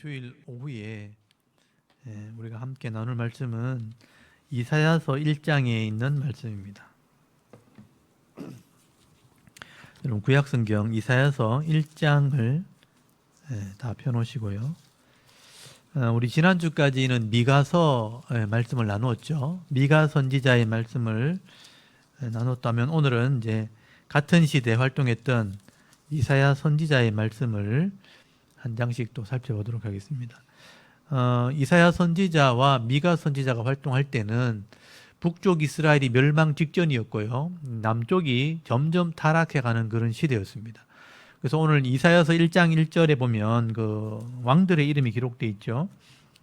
주일 오후에 우리가 함께 나눌 말씀은 이사야서 1장에 있는 말씀입니다. 여러분 구약성경 이사야서 1장을 다 펴놓으시고요. 우리 지난주까지는 미가서 말씀을 나누었죠. 미가 선지자의 말씀을 나눴다면 오늘은 이제 같은 시대에 활동했던 이사야 선지자의 말씀을 한 장씩 또 살펴보도록 하겠습니다. 이사야 선지자와 미가 선지자가 활동할 때는 북쪽 이스라엘이 멸망 직전이었고요. 남쪽이 점점 타락해가는 그런 시대였습니다. 그래서 오늘 이사야서 1장 1절에 보면 그 왕들의 이름이 기록되어 있죠.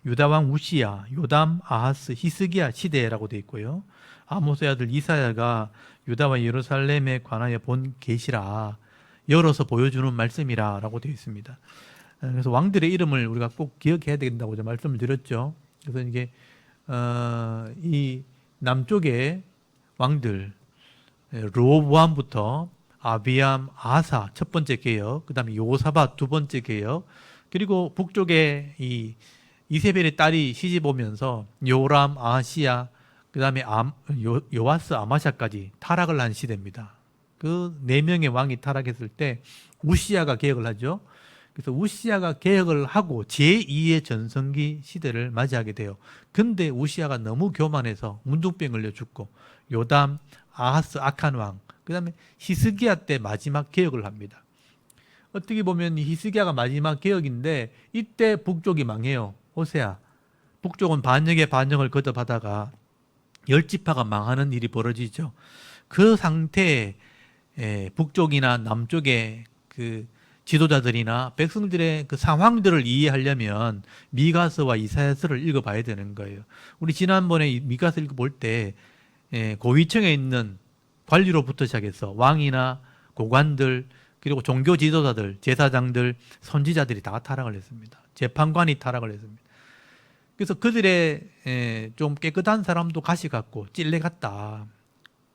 유다 왕 우시야, 요담, 아하스, 히스기야 시대라고 되어 있고요. 아모스의 아들 이사야가 유다와 예루살렘에 관하여 본 계시라, 열어서 보여주는 말씀이라 라고 되어 있습니다. 그래서 왕들의 이름을 우리가 꼭 기억해야 된다고 제가 말씀을 드렸죠. 그래서 이게 이 남쪽의 왕들 르호보암부터 아비암, 아사 첫 번째 개혁, 그 다음에 요사밧 두 번째 개혁, 그리고 북쪽에 이 이세벨의 딸이 시집 오면서 요람, 아하시야, 그 다음에 요아스, 아마샤까지 타락을 한 시대입니다. 그 네 명의 왕이 타락했을 때 우시야가 개혁을 하죠. 그래서 우시야가 개혁을 하고 제2의 전성기 시대를 맞이하게 돼요. 근데 우시야가 너무 교만해서 문둥병 걸려 죽고, 요담, 아하스, 악한 왕, 그 다음에 히스기야 때 마지막 개혁을 합니다. 어떻게 보면 히스기야가 마지막 개혁인데 이때 북쪽이 망해요. 호세아. 북쪽은 반역에 반역을 거듭하다가 열지파가 망하는 일이 벌어지죠. 그 상태에 북쪽이나 남쪽의 그 지도자들이나 백성들의 그 상황들을 이해하려면 미가서와 이사야서를 읽어봐야 되는 거예요. 우리 지난번에 미가서 읽어볼 때 고위층에 있는 관리로부터 시작해서 왕이나 고관들, 그리고 종교 지도자들, 제사장들, 선지자들이 다 타락을 했습니다. 재판관이 타락을 했습니다. 그래서 그들의 좀 깨끗한 사람도 가시갔고 찔레갔다.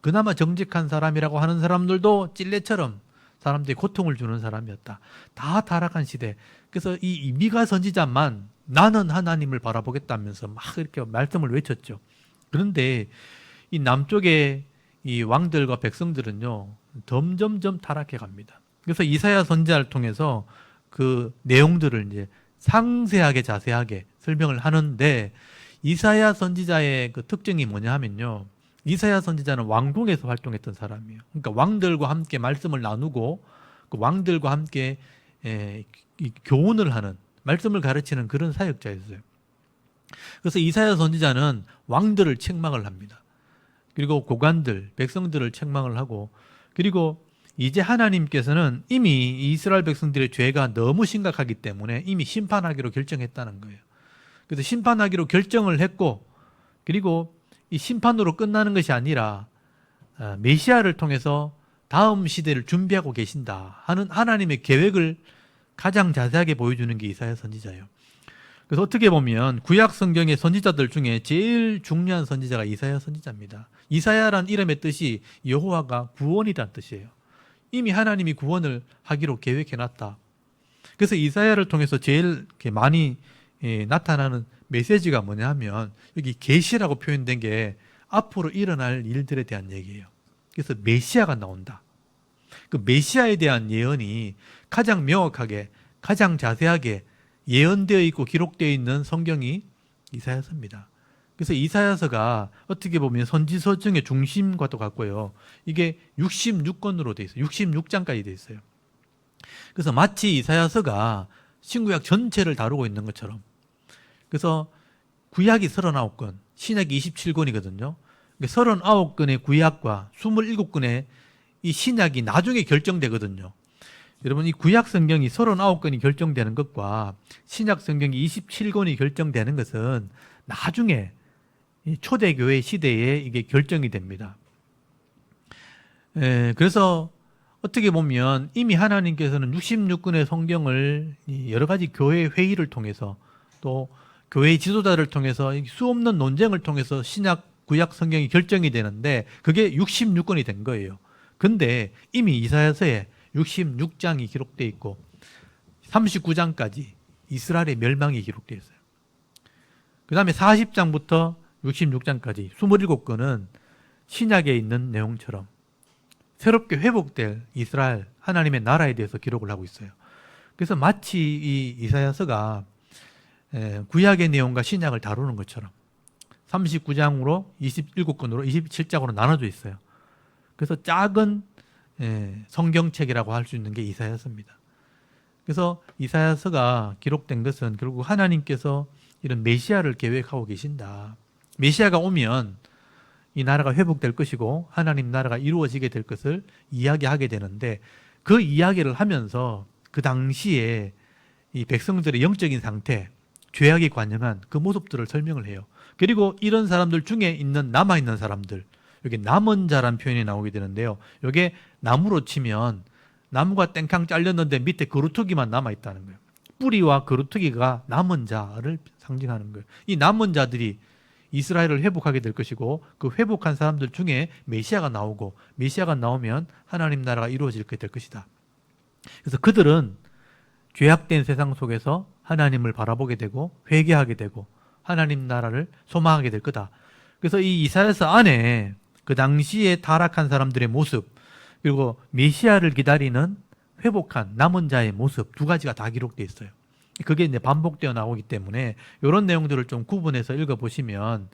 그나마 정직한 사람이라고 하는 사람들도 찔레처럼 사람들이 고통을 주는 사람이었다. 다 타락한 시대. 그래서 이 미가 선지자만 나는 하나님을 바라보겠다면서 막 이렇게 말씀을 외쳤죠. 그런데 이 남쪽의 이 왕들과 백성들은요, 점점점 타락해 갑니다. 그래서 이사야 선지자를 통해서 그 내용들을 이제 상세하게 자세하게 설명을 하는데, 이사야 선지자의 그 특징이 뭐냐 하면요, 이사야 선지자는 왕궁에서 활동했던 사람이에요. 그러니까 왕들과 함께 말씀을 나누고 그 왕들과 함께 교훈을 하는, 말씀을 가르치는 그런 사역자였어요. 그래서 이사야 선지자는 왕들을 책망을 합니다. 그리고 고관들, 백성들을 책망을 하고, 그리고 이제 하나님께서는 이미 이스라엘 백성들의 죄가 너무 심각하기 때문에 이미 심판하기로 결정했다는 거예요. 그래서 심판하기로 결정을 했고, 그리고 이 심판으로 끝나는 것이 아니라 메시아를 통해서 다음 시대를 준비하고 계신다 하는 하나님의 계획을 가장 자세하게 보여주는 게 이사야 선지자예요. 그래서 어떻게 보면 구약 성경의 선지자들 중에 제일 중요한 선지자가 이사야 선지자입니다. 이사야란 이름의 뜻이 여호와가 구원이란 뜻이에요. 이미 하나님이 구원을 하기로 계획해놨다. 그래서 이사야를 통해서 제일 많이 나타나는 메시지가 뭐냐 하면, 여기 계시라고 표현된 게 앞으로 일어날 일들에 대한 얘기예요. 그래서 메시아가 나온다. 그 메시아에 대한 예언이 가장 명확하게, 가장 자세하게 예언되어 있고 기록되어 있는 성경이 이사야서입니다. 그래서 이사야서가 어떻게 보면 선지서 중의 중심과도 같고요. 이게 66권으로 되어 있어요. 66장까지 되어 있어요. 그래서 마치 이사야서가 신구약 전체를 다루고 있는 것처럼. 그래서 구약이 39권, 신약이 27권이거든요. 39권의 구약과 27권의 이 신약이 나중에 결정되거든요. 여러분, 이 구약 성경이 39권이 결정되는 것과 신약 성경이 27권이 결정되는 것은 나중에 초대교회 시대에 이게 결정이 됩니다. 그래서 어떻게 보면 이미 하나님께서는 66권의 성경을 여러 가지 교회 회의를 통해서, 또 교회 지도자를 통해서 수없는 논쟁을 통해서 신약 구약 성경이 결정이 되는데, 그게 66권이 된 거예요. 근데 이미 이사야서에 66장이 기록되어 있고 39장까지 이스라엘의 멸망이 기록되어 있어요. 그 다음에 40장부터 66장까지 27건은 신약에 있는 내용처럼 새롭게 회복될 이스라엘 하나님의 나라에 대해서 기록을 하고 있어요. 그래서 마치 이 이사야서가 구약의 내용과 신약을 다루는 것처럼 39장으로 27권으로 27장으로 나눠져 있어요. 그래서 작은 성경책이라고 할 수 있는 게 이사야서입니다. 그래서 이사야서가 기록된 것은 결국 하나님께서 이런 메시아를 계획하고 계신다. 메시아가 오면 이 나라가 회복될 것이고 하나님 나라가 이루어지게 될 것을 이야기하게 되는데 그 이야기를 하면서 그 당시에 이 백성들의 영적인 상태, 죄악이 관영한 그 모습들을 설명을 해요. 그리고 이런 사람들 중에 있는 남아있는 사람들, 여기 남은 자란 표현이 나오게 되는데요. 이게 나무로 치면 나무가 땡캉 잘렸는데 밑에 그루터기만 남아있다는 거예요. 뿌리와 그루터기가 남은 자를 상징하는 거예요. 이 남은 자들이 이스라엘을 회복하게 될 것이고 그 회복한 사람들 중에 메시아가 나오고 메시아가 나오면 하나님 나라가 이루어지게 될 것이다. 그래서 그들은 죄악된 세상 속에서 하나님을 바라보게 되고 회개하게 되고 하나님 나라를 소망하게 될 거다. 그래서 이 이사야서 안에 그 당시에 타락한 사람들의 모습 그리고 메시아를 기다리는 회복한 남은 자의 모습 두 가지가 다 기록되어 있어요. 그게 이제 반복되어 나오기 때문에 이런 내용들을 좀 구분해서 읽어보시면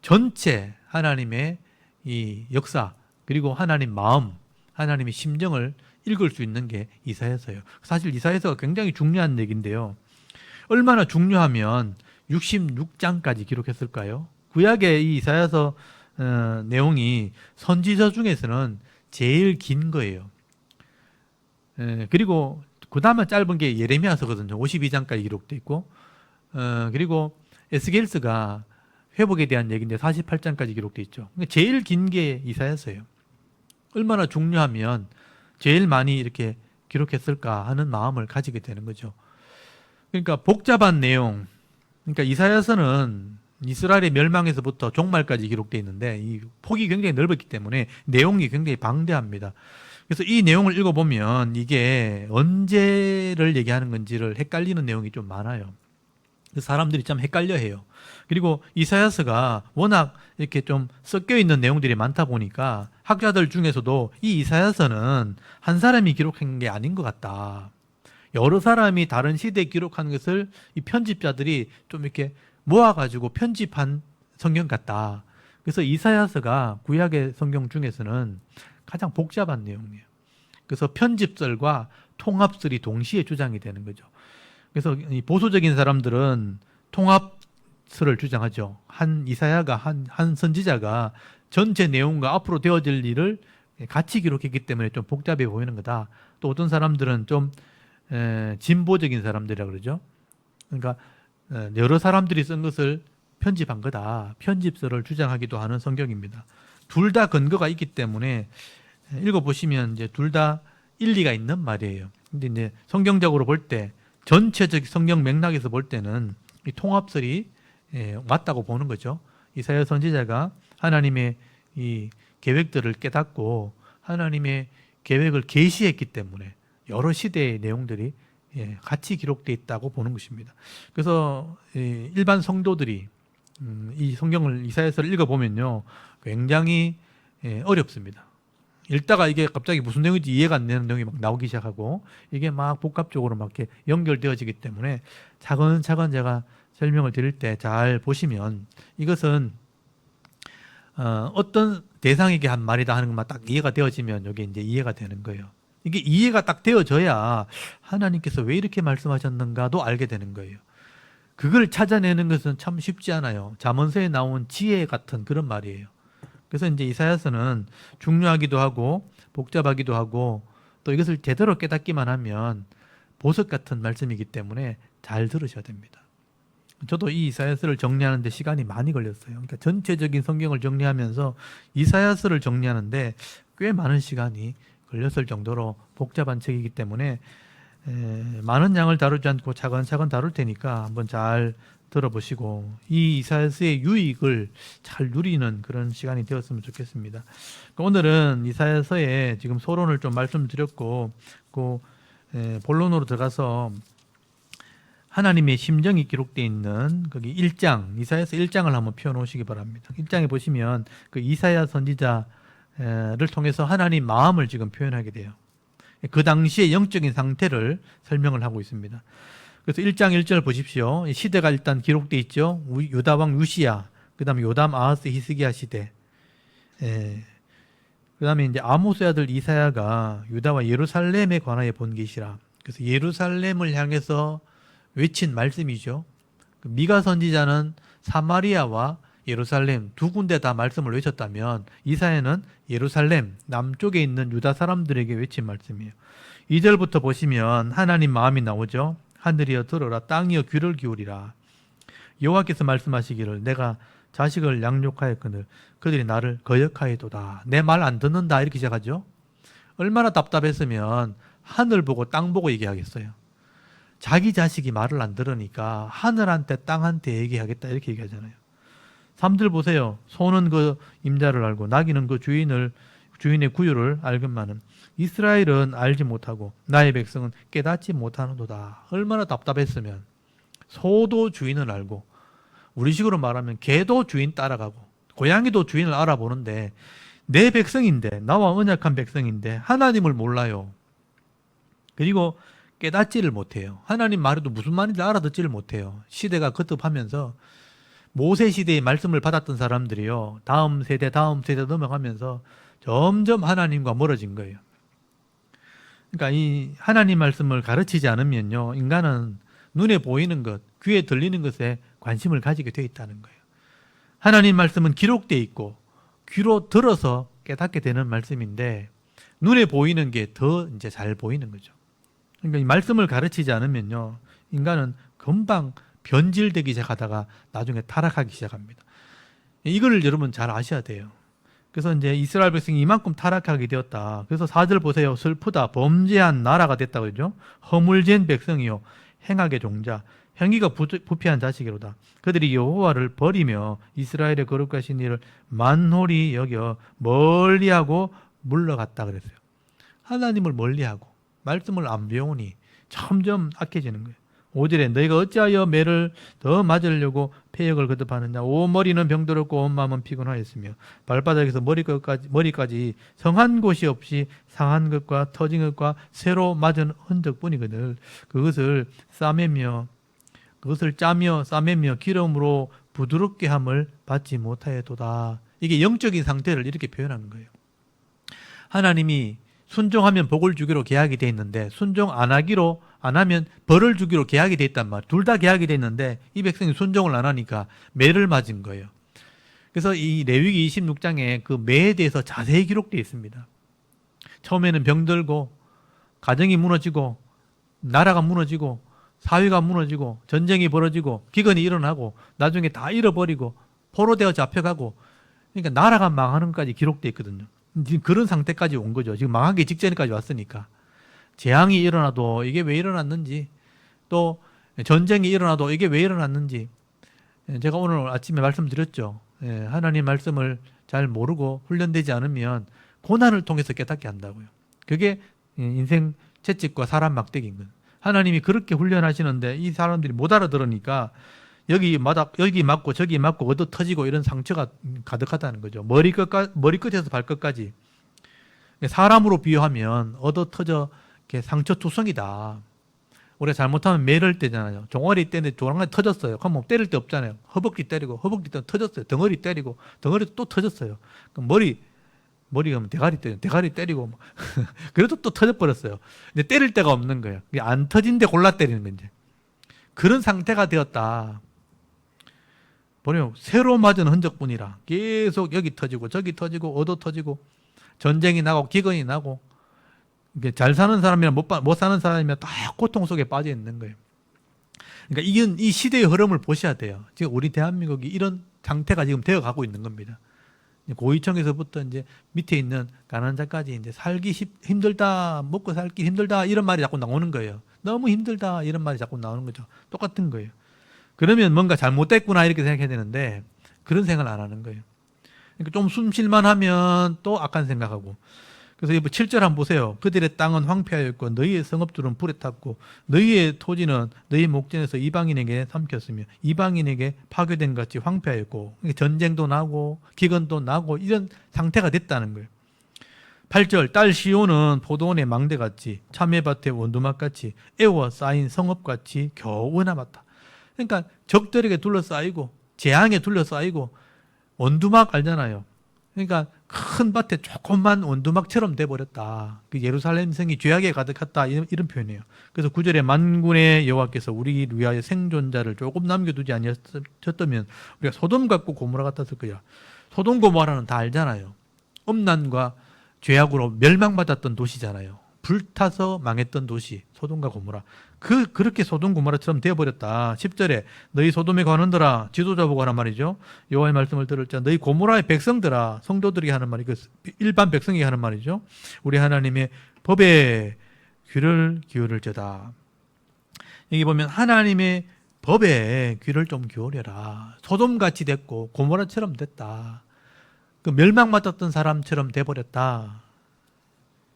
전체 하나님의 이 역사 그리고 하나님 마음, 하나님의 심정을 읽을 수 있는 게 이사야서예요. 사실 이사야서가 굉장히 중요한 얘기인데요. 얼마나 중요하면 66장까지 기록했을까요? 구약의 이 이사야서 내용이 선지서 중에서는 제일 긴 거예요. 그리고 그 다음에 짧은 게 예레미야서거든요. 52장까지 기록되어 있고 그리고 에스겔서가 회복에 대한 얘기인데 48장까지 기록되어 있죠. 제일 긴 게 이사야서예요. 얼마나 중요하면 제일 많이 이렇게 기록했을까 하는 마음을 가지게 되는 거죠. 그러니까 복잡한 내용, 그러니까 이사야서는 이스라엘의 멸망에서부터 종말까지 기록되어 있는데 이 폭이 굉장히 넓었기 때문에 내용이 굉장히 방대합니다. 그래서 이 내용을 읽어보면 이게 언제를 얘기하는 건지를 헷갈리는 내용이 좀 많아요. 사람들이 참 헷갈려해요. 그리고 이사야서가 워낙 이렇게 좀 섞여 있는 내용들이 많다 보니까 학자들 중에서도 이 이사야서는 한 사람이 기록한 게 아닌 것 같다. 여러 사람이 다른 시대에 기록한 것을 이 편집자들이 좀 이렇게 모아가지고 편집한 성경 같다. 그래서 이사야서가 구약의 성경 중에서는 가장 복잡한 내용이에요. 그래서 편집설과 통합설이 동시에 주장이 되는 거죠. 그래서 이 보수적인 사람들은 통합설을 주장하죠. 한 이사야가 한 선지자가 전체 내용과 앞으로 되어질 일을 같이 기록했기 때문에 좀 복잡해 보이는 거다. 또 어떤 사람들은 좀 진보적인 사람들이라 그러죠. 그러니까 여러 사람들이 쓴 것을 편집한 거다. 편집설을 주장하기도 하는 성경입니다. 둘 다 근거가 있기 때문에 읽어보시면 이제 둘 다 일리가 있는 말이에요. 근데 이제 성경적으로 볼 때 전체적 성경 맥락에서 볼 때는 이 통합설이 맞다고 보는 거죠. 이사야 선지자가 하나님의 이 계획들을 깨닫고 하나님의 계획을 계시했기 때문에 여러 시대의 내용들이 같이 기록되어 있다고 보는 것입니다. 그래서 일반 성도들이 이 성경을 이사야서를 읽어보면요 굉장히 어렵습니다. 읽다가 이게 갑자기 무슨 내용인지 이해가 안 되는 내용이 막 나오기 시작하고 이게 막 복합적으로 막 이렇게 연결되어지기 때문에 차근차근 제가 설명을 드릴 때 잘 보시면 이것은 어떤 대상에게 한 말이다 하는 것만 딱 이해가 되어지면 이게 이제 이해가 되는 거예요. 이게 이해가 딱 되어져야 하나님께서 왜 이렇게 말씀하셨는가도 알게 되는 거예요. 그걸 찾아내는 것은 참 쉽지 않아요. 잠언서에 나온 지혜 같은 그런 말이에요. 그래서 이제 이사야서는 중요하기도 하고 복잡하기도 하고 또 이것을 제대로 깨닫기만 하면 보석 같은 말씀이기 때문에 잘 들으셔야 됩니다. 저도 이 이사야서를 정리하는 데 시간이 많이 걸렸어요. 그러니까 전체적인 성경을 정리하면서 이사야서를 정리하는데 꽤 많은 시간이 걸렸을 정도로 복잡한 책이기 때문에 많은 양을 다루지 않고 차근차근 다룰 테니까 한번 잘 들어보시고 이 이사야서의 유익을 잘 누리는 그런 시간이 되었으면 좋겠습니다. 오늘은 이사야서에 지금 소론을 좀 말씀드렸고 그 본론으로 들어가서 하나님의 심정이 기록되어 있는 거기 1장, 이사야서 1장을 한번 펴놓으시기 바랍니다. 1장에 보시면 그 이사야 선지자를 통해서 하나님 마음을 지금 표현하게 돼요. 그 당시의 영적인 상태를 설명을 하고 있습니다. 그래서 1장 1절 보십시오. 시대가 일단 기록되어 있죠. 유다 왕 유시야, 그 다음에 요담, 아하스, 히스기야 시대. 그 다음에 이제 아모스의 아들 이사야가 유다와 예루살렘에 관하여 본 계시라. 그래서 예루살렘을 향해서 외친 말씀이죠. 미가 선지자는 사마리아와 예루살렘 두 군데 다 말씀을 외쳤다면 이사야는 예루살렘 남쪽에 있는 유다 사람들에게 외친 말씀이에요. 2절부터 보시면 하나님 마음이 나오죠. 하늘이여 들어라, 땅이여 귀를 기울이라. 여호와께서 말씀하시기를 내가 자식을 양육하였거늘 그들이 나를 거역하였도다. 내 말 안 듣는다, 이렇게 시작하죠. 얼마나 답답했으면 하늘 보고 땅 보고 얘기하겠어요. 자기 자식이 말을 안 들으니까 하늘한테 땅한테 얘기하겠다, 이렇게 얘기하잖아요. 3절 보세요. 소는 그 임자를 알고 나귀는 그 주인의 구유를 알건만은 이스라엘은 알지 못하고 나의 백성은 깨닫지 못하는도다. 얼마나 답답했으면 소도 주인을 알고, 우리 식으로 말하면 개도 주인 따라가고 고양이도 주인을 알아보는데 내 백성인데, 나와 언약한 백성인데 하나님을 몰라요. 그리고 깨닫지를 못해요. 하나님 말해도 무슨 말인지 알아듣지를 못해요. 시대가 거듭하면서 모세 시대의 말씀을 받았던 사람들이요, 다음 세대 넘어가면서 점점 하나님과 멀어진 거예요. 그러니까 이 하나님 말씀을 가르치지 않으면요, 인간은 눈에 보이는 것, 귀에 들리는 것에 관심을 가지게 되어 있다는 거예요. 하나님 말씀은 기록되어 있고 귀로 들어서 깨닫게 되는 말씀인데 눈에 보이는 게 더 이제 잘 보이는 거죠. 그러니까 이 말씀을 가르치지 않으면요, 인간은 금방 변질되기 시작하다가 나중에 타락하기 시작합니다. 이걸 여러분 잘 아셔야 돼요. 그래서 이제 이스라엘 백성이 이만큼 타락하게 되었다. 그래서 4절 보세요. 슬프다. 범죄한 나라가 됐다 그러죠. 허물된 백성이요, 행악의 종자, 행위가 부패한 자식이로다. 그들이 여호와를 버리며 이스라엘의 거룩하신 이를 만홀히 여겨 멀리하고 물러갔다 그랬어요. 하나님을 멀리하고 말씀을 안 배우니 점점 악해지는 거예요. 5절에 너희가 어찌하여 매를 더 맞으려고 폐역을 거듭하느냐. 온 머리는 병들었고 온 마음은 피곤하였으며 발바닥에서 머리까지 성한 곳이 없이 상한 것과 터진 것과 새로 맞은 흔적뿐이거늘. 그것을 짜며 싸매며 기름으로 부드럽게 함을 받지 못하였도다. 이게 영적인 상태를 이렇게 표현하는 거예요. 하나님이 순종하면 복을 주기로 계약이 돼 있는데 순종 안 하면 벌을 주기로 계약이 돼 있단 말이에요. 둘 다 계약이 돼 있는데 이 백성이 순종을 안 하니까 매를 맞은 거예요. 그래서 이 레위기 26장에 그 매에 대해서 자세히 기록되어 있습니다. 처음에는 병들고 가정이 무너지고 나라가 무너지고 사회가 무너지고 전쟁이 벌어지고 기근이 일어나고 나중에 다 잃어버리고 포로되어 잡혀가고, 그러니까 나라가 망하는 것까지 기록되어 있거든요. 지금 그런 상태까지 온 거죠. 지금 망하기 직전까지 왔으니까. 재앙이 일어나도 이게 왜 일어났는지, 또 전쟁이 일어나도 이게 왜 일어났는지, 제가 오늘 아침에 말씀드렸죠. 하나님 말씀을 잘 모르고 훈련되지 않으면 고난을 통해서 깨닫게 한다고요. 그게 인생 채찍과 사람 막대기인 거예요. 하나님이 그렇게 훈련하시는데 이 사람들이 못 알아들으니까 여기 맞고 저기 맞고 얻어 터지고 이런 상처가 가득하다는 거죠. 머리끝에서 발끝까지. 사람으로 비유하면 얻어 터져 상처투성이다. 우리가 잘못하면 매를 때잖아요. 종아리 때는데 종아리 터졌어요. 그럼 뭐 때릴 데 없잖아요. 허벅지 때리고 허벅지 때는 터졌어요. 덩어리 때리고 덩어리 또 터졌어요. 그럼 머리가 대가리 때리고 그래도 또 터져버렸어요. 근데 때릴 데가 없는 거예요. 안 터진 데 골라 때리는 건지. 그런 상태가 되었다. 보면 새로 맞은 흔적뿐이라 계속 여기 터지고 저기 터지고 얻어 터지고 전쟁이 나고 기근이 나고, 잘 사는 사람이랑 못 사는 사람이면 다 고통 속에 빠져 있는 거예요. 그러니까 이 시대의 흐름을 보셔야 돼요. 지금 우리 대한민국이 이런 상태가 지금 되어 가고 있는 겁니다. 고위층에서부터 이제 밑에 있는 가난자까지 이제 살기 힘들다, 먹고 살기 힘들다, 이런 말이 자꾸 나오는 거예요. 너무 힘들다, 이런 말이 자꾸 나오는 거죠. 똑같은 거예요. 그러면 뭔가 잘못됐구나 이렇게 생각해야 되는데 그런 생각을 안 하는 거예요. 그러니까 좀 숨 쉴만 하면 또 악한 생각하고, 그래서 7절 한번 보세요. 그들의 땅은 황폐하였고 너희의 성읍들은 불에 탔고 너희의 토지는 너희 목전에서 이방인에게 삼켰으며 이방인에게 파괴된 같이 황폐하였고 전쟁도 나고 기근도 나고 이런 상태가 됐다는 거예요. 8절 딸 시온은 포도원의 망대같이 참외밭의 원두막같이 애워 쌓인 성읍같이 겨우 남았다. 그러니까 적들에게 둘러싸이고 재앙에 둘러싸이고 원두막 알잖아요. 그러니까 큰 밭에 조그만 원두막처럼 돼버렸다. 그 예루살렘 성이 죄악에 가득했다 이런 표현이에요. 그래서 9절에 만군의 여호와께서 우리를 위하여 생존자를 조금 남겨두지 아니하셨다면 우리가 소돔 같고 고모라 같았을 거야. 소돔 고모라는 다 알잖아요. 음란과 죄악으로 멸망받았던 도시잖아요. 불타서 망했던 도시 소돔과 고모라. 그렇게 소돔 고모라처럼 되어버렸다. 10절에 너희 소돔에 관원들아, 지도자 보고 하는 말이죠. 여호와의 말씀을 들을 자 너희 고모라의 백성들아, 성도들이 하는 말이 일반 백성이 하는 말이죠. 우리 하나님의 법에 귀를 기울일지어다. 여기 보면 하나님의 법에 귀를 좀 기울여라. 소돔같이 됐고 고모라처럼 됐다. 그 멸망받았던 사람처럼 돼버렸다.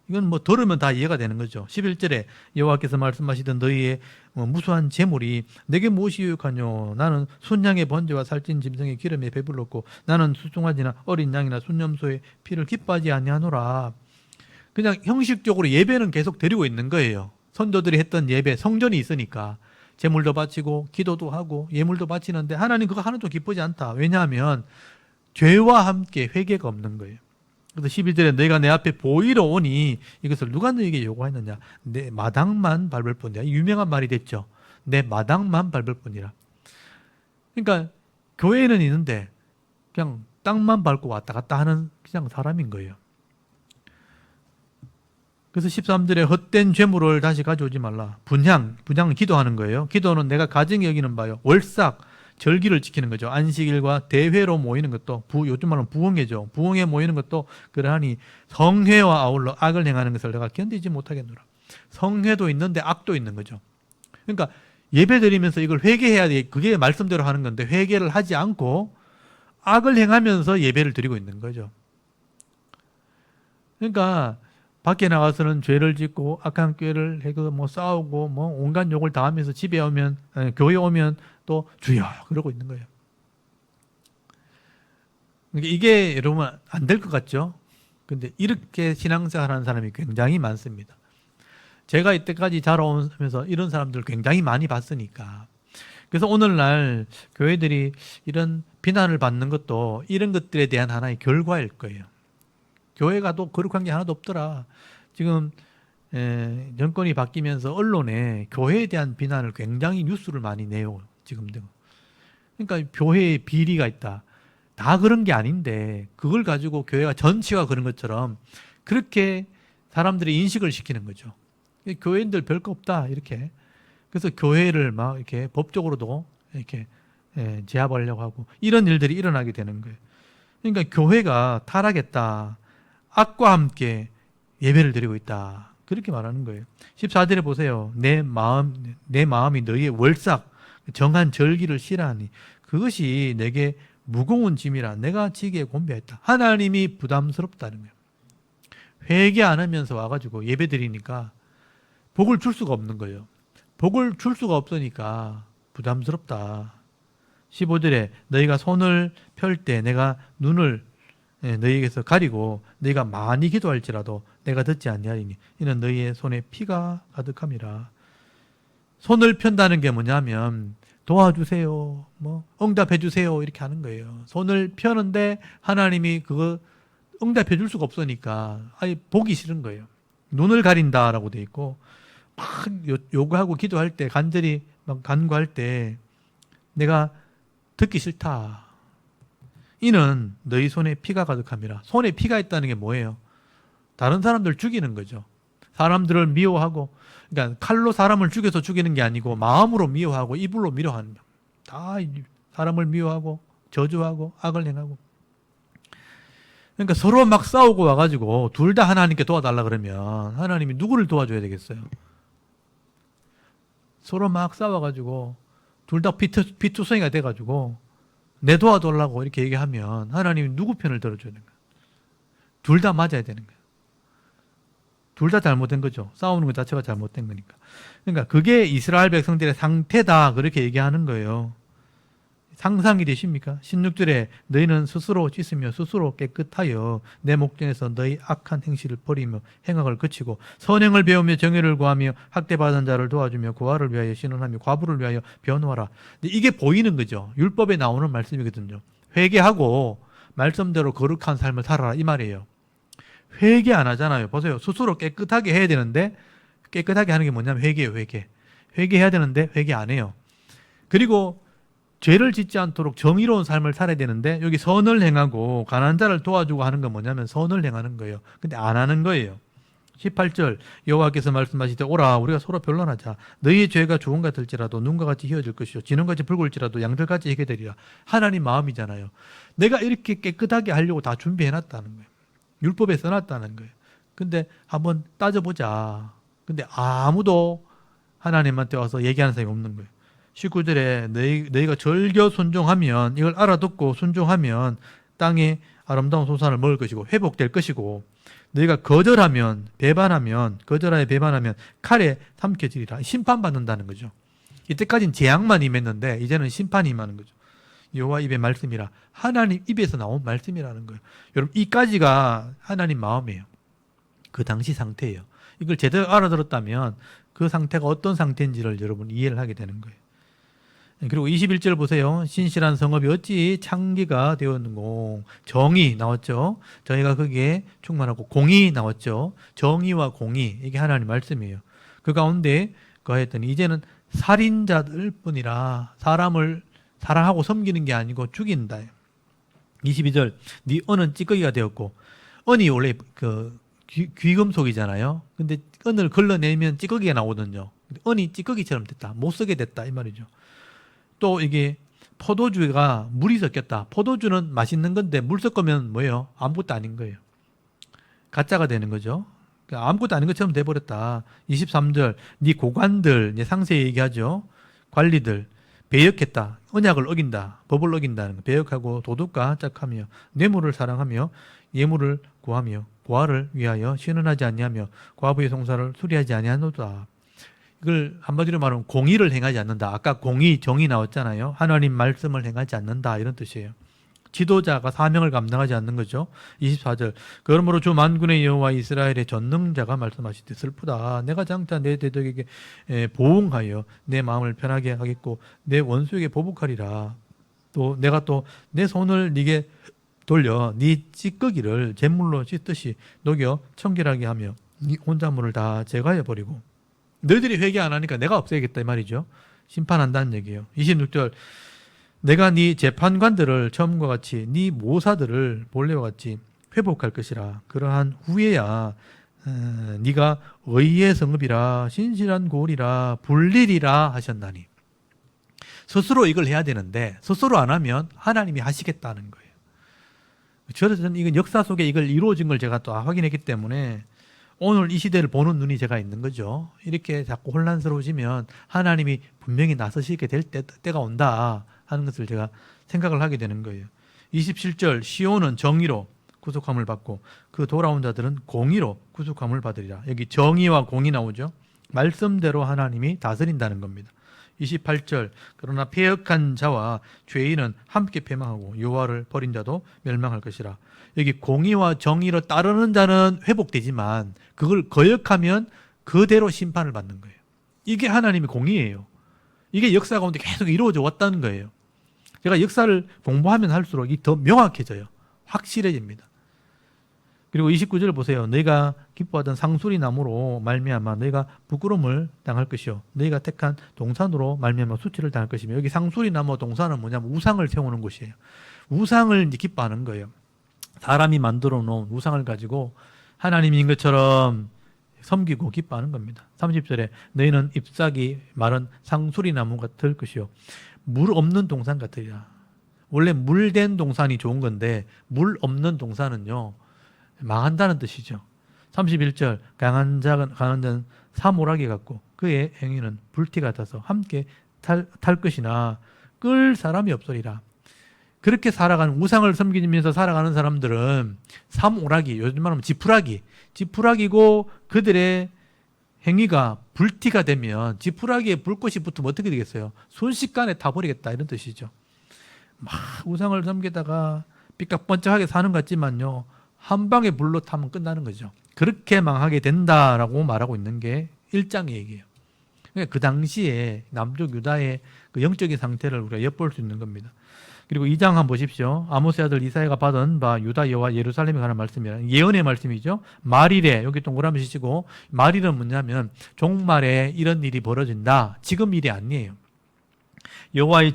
이건 뭐 들으면 다 이해가 되는 거죠. 11절에 여호와께서 말씀하시던 너희의 무수한 재물이 내게 무엇이 유익하뇨? 나는 순양의 번제와 살찐 짐승의 기름에 배불렀고 나는 수송아지나 어린 양이나 순염소의 피를 기뻐하지 아니하노라. 그냥 형식적으로 예배는 계속 드리고 있는 거예요. 선조들이 했던 예배, 성전이 있으니까 재물도 바치고 기도도 하고 예물도 바치는데 하나님 그거 하나도 기쁘지 않다. 왜냐하면 죄와 함께 회개가 없는 거예요. 그래서 12절에 너희가 내 앞에 보이러 오니 이것을 누가 너희에게 요구하였느냐? 내 마당만 밟을 뿐이야. 유명한 말이 됐죠. 내 마당만 밟을 뿐이라. 그러니까 교회는 있는데 그냥 땅만 밟고 왔다 갔다 하는 그냥 사람인 거예요. 그래서 13절에 헛된 죄물을 다시 가져오지 말라. 분향은 기도하는 거예요. 기도는 내가 가증히 여기는 바요. 월삭, 절기를 지키는 거죠. 안식일과 대회로 모이는 것도 요즘 말은 부흥회죠. 부흥회 모이는 것도 그러하니 성회와 아울러 악을 행하는 것을 내가 견디지 못하겠노라. 성회도 있는데 악도 있는 거죠. 그러니까 예배 드리면서 이걸 회개해야 돼. 그게 말씀대로 하는 건데 회개를 하지 않고 악을 행하면서 예배를 드리고 있는 거죠. 그러니까 밖에 나가서는 죄를 짓고 악한 꾀를 해고 뭐 싸우고 뭐 온갖 욕을 다 하면서 집에 오면 교회 오면 또 주여 그러고 있는 거예요. 그러니까 이게 여러분 안 될 것 같죠? 근데 이렇게 신앙생활하는 사람이 굉장히 많습니다. 제가 이때까지 자라오면서 이런 사람들 굉장히 많이 봤으니까. 그래서 오늘날 교회들이 이런 비난을 받는 것도 이런 것들에 대한 하나의 결과일 거예요. 교회가 또 거룩한 게 하나도 없더라. 지금 정권이 바뀌면서 언론에 교회에 대한 비난을 굉장히 뉴스를 많이 내요. 지금도. 그러니까 교회에 비리가 있다. 다 그런 게 아닌데 그걸 가지고 교회가 전체가 그런 것처럼 그렇게 사람들이 인식을 시키는 거죠. 교회인들 별거 없다 이렇게. 그래서 교회를 막 이렇게 법적으로도 이렇게 제압하려고 하고 이런 일들이 일어나게 되는 거예요. 그러니까 교회가 타락했다. 악과 함께 예배를 드리고 있다. 그렇게 말하는 거예요. 14절에 보세요. 내 마음이 너희의 월삭, 정한 절기를 싫어하니 그것이 내게 무거운 짐이라 내가 지기에 곤비했다. 하나님이 부담스럽다는 거예요. 회개 안 하면서 와가지고 예배 드리니까 복을 줄 수가 없는 거예요. 복을 줄 수가 없으니까 부담스럽다. 15절에 너희가 손을 펼 때 내가 눈을 너희에게서 가리고 너희가 많이 기도할지라도 내가 듣지 아니하리니 이는 너희의 손에 피가 가득함이라. 손을 편다는 게 뭐냐면 도와주세요, 뭐 응답해 주세요 이렇게 하는 거예요. 손을 펴는데 하나님이 그거 응답해 줄 수가 없으니까 아예 보기 싫은 거예요. 눈을 가린다라고 돼 있고 막 요구하고 기도할 때 간절히 막 간구할 때 내가 듣기 싫다. 이는 너희 손에 피가 가득함이라. 손에 피가 있다는 게 뭐예요? 다른 사람들 죽이는 거죠. 사람들을 미워하고, 그러니까 칼로 사람을 죽여서 죽이는 게 아니고 마음으로 미워하고 입으로 미워하는 거예요. 다 사람을 미워하고 저주하고 악을 행하고. 그러니까 서로 막 싸우고 와가지고 둘 다 하나님께 도와달라 그러면 하나님이 누구를 도와줘야 되겠어요? 서로 막 싸워가지고 둘 다 피투성이가 돼가지고 내 도와달라고 이렇게 얘기하면 하나님이 누구 편을 들어줘야 되는 거야? 둘 다 맞아야 되는 거야. 둘 다 잘못된 거죠. 싸우는 것 자체가 잘못된 거니까. 그러니까 그게 이스라엘 백성들의 상태다 그렇게 얘기하는 거예요. 상상이 되십니까? 16절에 너희는 스스로 씻으며 스스로 깨끗하여 내 목전에서 너희 악한 행실을 버리며 행악을 그치고 선행을 배우며 정의를 구하며 학대받은 자를 도와주며 고아를 위하여 신원하며 과부를 위하여 변호하라. 이게 보이는 거죠. 율법에 나오는 말씀이거든요. 회개하고 말씀대로 거룩한 삶을 살아라 이 말이에요. 회개 안 하잖아요. 보세요. 스스로 깨끗하게 해야 되는데 깨끗하게 하는 게 뭐냐면 회개예요. 회개해야 되는데 회개 안 해요. 그리고 죄를 짓지 않도록 정의로운 삶을 살아야 되는데 여기 선을 행하고 가난한 자를 도와주고 하는 건 뭐냐면 선을 행하는 거예요. 근데 안 하는 거예요. 18절 여호와께서 말씀하시되 오라 우리가 서로 변론하자. 너희의 죄가 주홍 같을지라도 눈과 같이 희어질 것이요 진홍같이 붉을지라도 양털같이 희게 되리라. 하나님 마음이잖아요. 내가 이렇게 깨끗하게 하려고 다 준비해놨다는 거예요. 율법에 써놨다는 거예요. 근데 한번 따져보자. 근데 아무도 하나님한테 와서 얘기하는 사람이 없는 거예요. 19절에 너희가 절겨 순종하면 이걸 알아듣고 순종하면 땅에 아름다운 소산을 먹을 것이고 회복될 것이고 너희가 거절하면 거절하여 배반하면 칼에 삼켜지리라. 심판받는다는 거죠. 이때까지는 재앙만 임했는데 이제는 심판이 임하는 거죠. 여호와 입의 말씀이라. 하나님 입에서 나온 말씀이라는 거예요. 여러분 이까지가 하나님 마음이에요. 그 당시 상태예요. 이걸 제대로 알아들었다면 그 상태가 어떤 상태인지를 여러분 이해를 하게 되는 거예요. 그리고 21절 보세요. 신실한 성읍이 어찌 창기가 되었는고. 정의 나왔죠. 저희가 거기에 충만하고 공의 나왔죠. 정의와 공의 이게 하나님 말씀이에요. 그 가운데 거했더니 이제는 살인자들 뿐이라 사람을 사랑하고 섬기는 게 아니고 죽인다. 22절 네 언은 찌꺼기가 되었고 언이 원래 그 귀금속이잖아요. 근데 언을 걸러내면 찌꺼기가 나오거든요. 언이 찌꺼기처럼 됐다. 못 쓰게 됐다 이 말이죠. 또 이게 포도주가 물이 섞였다. 포도주는 맛있는 건데 물 섞으면 뭐예요? 아무것도 아닌 거예요. 가짜가 되는 거죠. 그러니까 아무것도 아닌 것처럼 돼버렸다. 23절 네 고관들 이제 상세히 얘기하죠. 관리들 배역했다. 언약을 어긴다. 법을 어긴다는 거. 배역하고 도둑과 짝하며 뇌물을 사랑하며 예물을 구하며 고아를 위하여 신원하지 아니하며 과부의 송사를 수리하지 아니하노다. 이걸 한마디로 말하면 공의를 행하지 않는다. 아까 공의, 정의 나왔잖아요. 하나님 말씀을 행하지 않는다 이런 뜻이에요. 지도자가 사명을 감당하지 않는 거죠. 24절 그러므로 주 만군의 여호와 이스라엘의 전능자가 말씀하시되 슬프다. 내가 장차 내 대적에게 보응하여 내 마음을 편하게 하겠고 내 원수에게 보복하리라. 또 내가 또 내 손을 네게 돌려 네 찌꺼기를 잿물로 씻듯이 녹여 청결하게 하며 네 혼자물을 다 제거해 버리고 너희들이 회개 안 하니까 내가 없애야겠다 이 말이죠. 심판한다는 얘기예요. 26절 내가 네 재판관들을 처음과 같이 네 모사들을 본래와 같이 회복할 것이라. 그러한 후에야 네가 의의 성읍이라 신실한 고을이라 불리리라 하셨나니. 스스로 이걸 해야 되는데 스스로 안 하면 하나님이 하시겠다는 거예요. 저는 이건 역사 속에 이걸 이루어진 걸 제가 또 확인했기 때문에 오늘 이 시대를 보는 눈이 제가 있는 거죠. 이렇게 자꾸 혼란스러워지면 하나님이 분명히 나서시게 될 때가 온다 하는 것을 제가 생각을 하게 되는 거예요. 27절 시온은 정의로 구속함을 받고 그 돌아온 자들은 공의로 구속함을 받으리라. 여기 정의와 공의 나오죠. 말씀대로 하나님이 다스린다는 겁니다. 28절 그러나 패역한 자와 죄인은 함께 패망하고 여호와를 버린 자도 멸망할 것이라. 여기 공의와 정의로 따르는 자는 회복되지만 그걸 거역하면 그대로 심판을 받는 거예요. 이게 하나님의 공의예요. 이게 역사 가운데 계속 이루어져 왔다는 거예요. 제가 역사를 공부하면 할수록 이게 더 명확해져요. 확실해집니다. 그리고 29절을 보세요. 너희가 기뻐하던 상수리 나무로 말미암아 너희가 부끄러움을 당할 것이요 너희가 택한 동산으로 말미암아 수치를 당할 것이며 여기 상수리 나무 동산은 뭐냐면 우상을 세우는 곳이에요. 우상을 이제 기뻐하는 거예요. 사람이 만들어 놓은 우상을 가지고 하나님인 것처럼 섬기고 기뻐하는 겁니다. 30절에 너희는 잎사귀 마른 상수리 나무 같을 것이요 물 없는 동산 같으리라. 원래 물된 동산이 좋은 건데 물 없는 동산은요 망한다는 뜻이죠. 31절 강한 자는 사모라기 같고 그의 행위는 불티 같아서 함께 탈 것이나 끌 사람이 없으리라. 그렇게 살아가는, 우상을 섬기면서 살아가는 사람들은 삼오락이, 요즘 말하면 지푸라기고 그들의 행위가 불티가 되면 지푸라기에 불꽃이 붙으면 어떻게 되겠어요? 순식간에 타버리겠다 이런 뜻이죠. 막 우상을 섬기다가 삐까뻔쩍하게 사는 것 같지만요, 한 방에 불로 타면 끝나는 거죠. 그렇게 망하게 된다라고 말하고 있는 게 1장의 얘기예요. 그러니까 그 당시에 남쪽 유다의 그 영적인 상태를 우리가 엿볼 수 있는 겁니다. 그리고 2장 한번 보십시오. 아모스의 아들 이사야가 받은 바 유다 여호와 예루살렘에 관한 말씀이라, 예언의 말씀이죠. 말일에, 여기 동그라미 치시고, 말일은 뭐냐면 종말에 이런 일이 벌어진다. 지금 일이 아니에요. 여호와의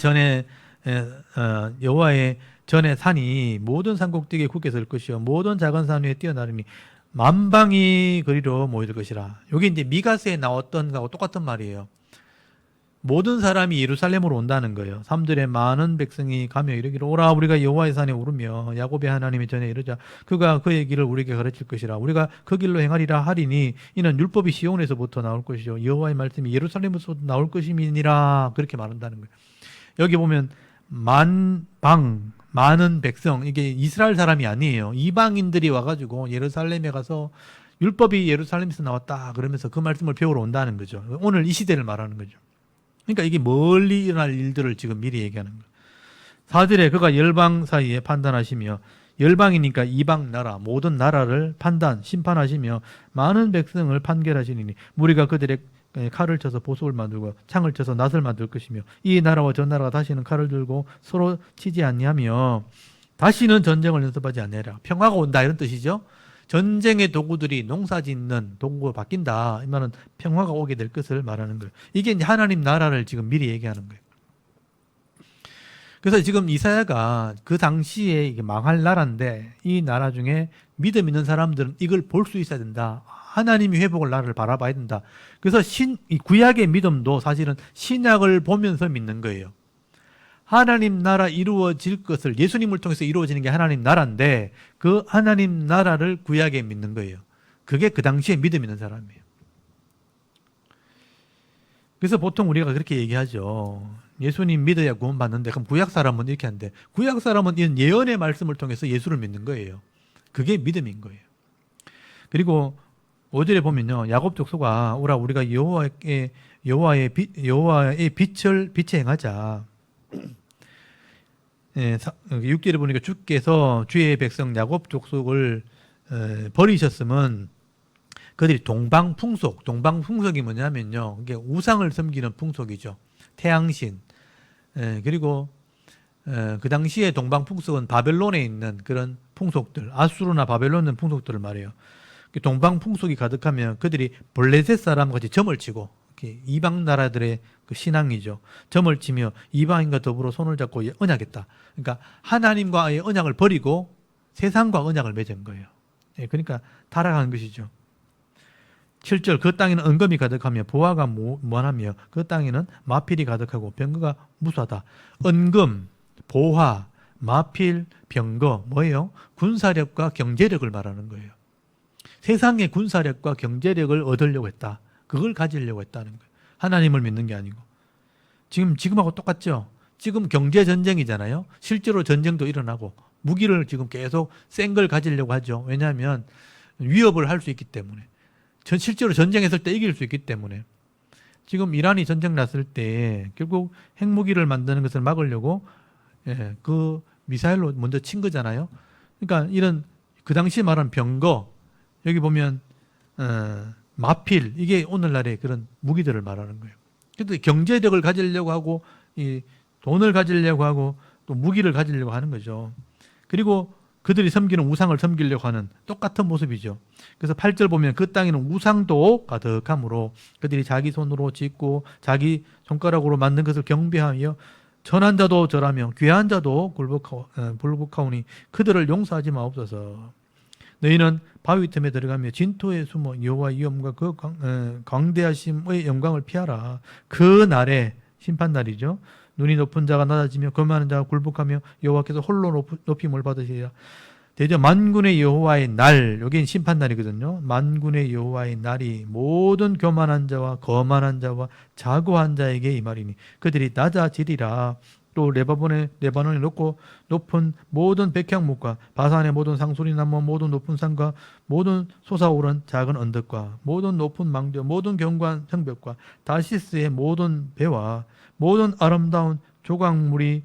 전에 산이 모든 산꼭대기에 굳게 설 것이요 모든 작은 산 위에 뛰어나르니 만방이 그리로 모여들 것이라. 여기 이제 미가서에 나왔던 거하고 똑같은 말이에요. 모든 사람이 예루살렘으로 온다는 거예요. 삼들의 많은 백성이 가며 이르기를 오라 우리가 여호와의 산에 오르며 야곱의 하나님의 전에 이르자 그가 그의 길을 우리에게 가르칠 것이라. 우리가 그 길로 행하리라 하리니 이는 율법이 시온에서부터 나올 것이요 여호와의 말씀이 예루살렘에서 나올 것임이니라. 그렇게 말한다는 거예요. 여기 보면 만방, 많은 백성, 이게 이스라엘 사람이 아니에요. 이방인들이 와가지고 예루살렘에 가서 율법이 예루살렘에서 나왔다 그러면서 그 말씀을 배우러 온다는 거죠. 오늘 이 시대를 말하는 거죠. 그러니까 이게 멀리 일어날 일들을 지금 미리 얘기하는 거예요. 4절에 그가 열방 사이에 판단하시며, 열방이니까 이방 나라, 모든 나라를 심판하시며 많은 백성을 판결하시니 무리가 그들의 칼을 쳐서 보석을 만들고 창을 쳐서 낫을 만들 것이며 이 나라와 저 나라가 다시는 칼을 들고 서로 치지 아니하며 다시는 전쟁을 연습하지 아니하리라. 평화가 온다 이런 뜻이죠. 전쟁의 도구들이 농사짓는 도구가 바뀐다. 이 말은 평화가 오게 될 것을 말하는 거예요. 이게 이제 하나님 나라를 지금 미리 얘기하는 거예요. 그래서 지금 이사야가 그 당시에 이게 망할 나라인데 이 나라 중에 믿음 있는 사람들은 이걸 볼 수 있어야 된다. 하나님이 회복을 나라를 바라봐야 된다. 그래서 이 구약의 믿음도 사실은 신약을 보면서 믿는 거예요. 하나님 나라 이루어질 것을, 예수님을 통해서 이루어지는 게 하나님 나라인데 그 하나님 나라를 구약에 믿는 거예요. 그게 그 당시에 믿음 있는 사람이에요. 그래서 보통 우리가 그렇게 얘기하죠. 예수님 믿어야 구원받는데, 그럼 구약 사람은 이렇게 한대. 구약 사람은 이런 예언의 말씀을 통해서 예수를 믿는 거예요. 그게 믿음인 거예요. 그리고 5절에 보면요, 야곱 족속아 오라 우리가 여호와의 빛에 행하자. 6절에 보니까 주께서 주의 백성 야곱 족속을 버리셨으면 그들이 동방풍속이 뭐냐면요, 이게 우상을 섬기는 풍속이죠. 태양신. 그리고 그 당시에 동방풍속은 바벨론에 있는 그런 풍속들, 아수르나 바벨론의 풍속들을 말해요. 동방풍속이 가득하면 그들이 블레셋 사람 같이 점을 치고, 이방 나라들의 그 신앙이죠. 점을 치며 이방인과 더불어 손을 잡고 언약했다. 그러니까 하나님과의 언약을 버리고 세상과 언약을 맺은 거예요. 그러니까 타락한 것이죠. 7절 그 땅에는 은금이 가득하며 보화가 무한하며 그 땅에는 마필이 가득하고 병거가 무수하다. 은금, 보화, 마필, 병거 뭐예요? 군사력과 경제력을 말하는 거예요. 세상의 군사력과 경제력을 얻으려고 했다. 그걸 가지려고 했다는 거예요. 하나님을 믿는 게 아니고. 지금하고 똑같죠? 지금 경제전쟁이잖아요. 실제로 전쟁도 일어나고 무기를 지금 계속 센 걸 가지려고 하죠. 왜냐하면 위협을 할 수 있기 때문에. 실제로 전쟁했을 때 이길 수 있기 때문에. 지금 이란이 전쟁 났을 때 결국 핵무기를 만드는 것을 막으려고 그 미사일로 먼저 친 거잖아요. 그러니까 이런 그 당시 말한 병거, 여기 보면 마필, 이게 오늘날의 그런 무기들을 말하는 거예요. 그래도 경제력을 가지려고 하고 이 돈을 가지려고 하고 또 무기를 가지려고 하는 거죠. 그리고 그들이 섬기는 우상을 섬기려고 하는 똑같은 모습이죠. 그래서 8절 보면 그 땅에는 우상도 가득하므로 그들이 자기 손으로 짓고 자기 손가락으로 만든 것을 경배하며 천한 자도 절하며 귀한 자도 굴복하오니 그들을 용서하지 마옵소서. 너희는 바위 틈에 들어가며 진토에 숨어 여호와의 위엄과 그 광대하심의 영광을 피하라. 그 날에, 심판날이죠. 눈이 높은 자가 낮아지며 거만한 자가 굴복하며 여호와께서 홀로 높임을 받으시리라. 대저 만군의 여호와의 날, 여긴 심판날이거든요. 만군의 여호와의 날이 모든 교만한 자와 거만한 자와 자고한 자에게 이 말이니 그들이 낮아지리라. 또 레바논의 높고 높은 모든 백향목과 바산의 모든 상수리 나무 모든 높은 산과 모든 솟아오른 작은 언덕과 모든 높은 망대 모든 견고한 성벽과 다시스의 모든 배와 모든 아름다운 조각물이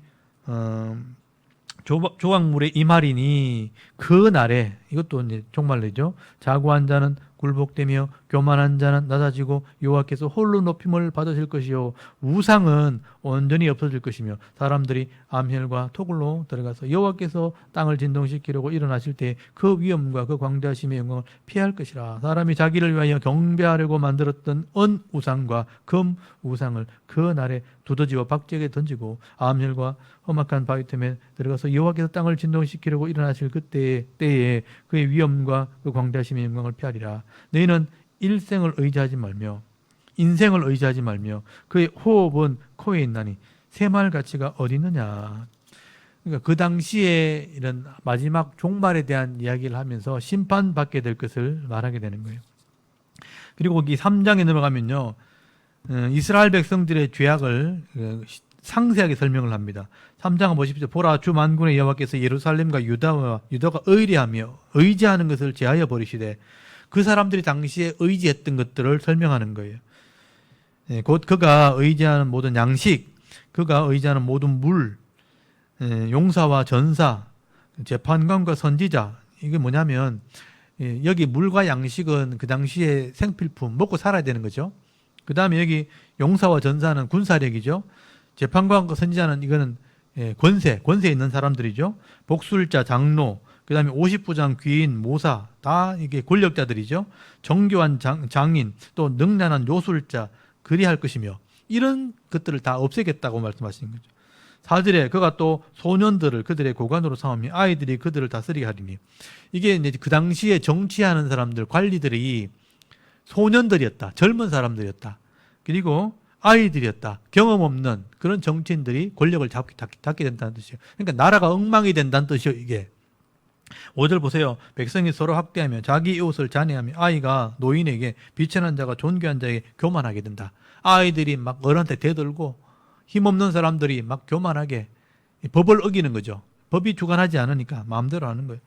조각물의 이말이니 그 날에 이것도 이제 종말이죠. 자고한 자는 굴복되며 교만한 자는 낮아지고 여호와께서 홀로 높임을 받으실 것이요 우상은 온전히 없어질 것이며 사람들이 암혈과 토굴로 들어가서 여호와께서 땅을 진동시키려고 일어나실 때 그 위엄과 그 광대하심의 영광을 피할 것이라. 사람이 자기를 위하여 경배하려고 만들었던 은 우상과 금 우상을 그 날에 두더지와 박쥐에게 던지고 암혈과 험악한 바위 틈에 들어가서 여호와께서 땅을 진동시키려고 일어나실 때에 그의 위엄과 그 광대하심의 영광을 피하리라. 너희는 일생을 의지하지 말며 인생을 의지하지 말며 그의 호흡은 코에 있나니 새말 가치가 어디 있느냐. 그러니까 그 당시에 이런 마지막 종말에 대한 이야기를 하면서 심판받게 될 것을 말하게 되는 거예요. 그리고 이 3장에 넘어가면요, 이스라엘 백성들의 죄악을 상세하게 설명을 합니다. 3장을 보십시오. 보라, 주 만군의 여호와께서 예루살렘과 유다가 의뢰하며 의지하는 것을 제하여 버리시되 그 사람들이 당시에 의지했던 것들을 설명하는 거예요. 곧 그가 의지하는 모든 양식, 그가 의지하는 모든 물, 용사와 전사, 재판관과 선지자. 이게 뭐냐면 여기 물과 양식은 그 당시에 생필품, 먹고 살아야 되는 거죠. 그 다음에 여기 용사와 전사는 군사력이죠. 재판관과 선지자는 이거는 권세 있는 사람들이죠. 복술자, 장로, 그 다음에 50부장, 귀인, 모사, 다 이게 권력자들이죠. 정교한 장인, 또 능란한 요술자, 그리할 것이며, 이런 것들을 다 없애겠다고 말씀하시는 거죠. 4절에 그가 또 소년들을 그들의 고관으로 삼으며 아이들이 그들을 다스리게 하리니, 이게 이제 그 당시에 정치하는 사람들, 관리들이 소년들이었다. 젊은 사람들이었다. 그리고 아이들이었다. 경험 없는 그런 정치인들이 권력을 잡게 된다는 뜻이에요. 그러니까 나라가 엉망이 된다는 뜻이에요, 이게. 5절 보세요. 백성이 서로 학대하며 자기 이웃을 잔해하며 아이가 노인에게 비천한 자가 존귀한 자에게 교만하게 된다. 아이들이 막 어른한테 대들고 힘없는 사람들이 막 교만하게 법을 어기는 거죠. 법이 주관하지 않으니까 마음대로 하는 거예요.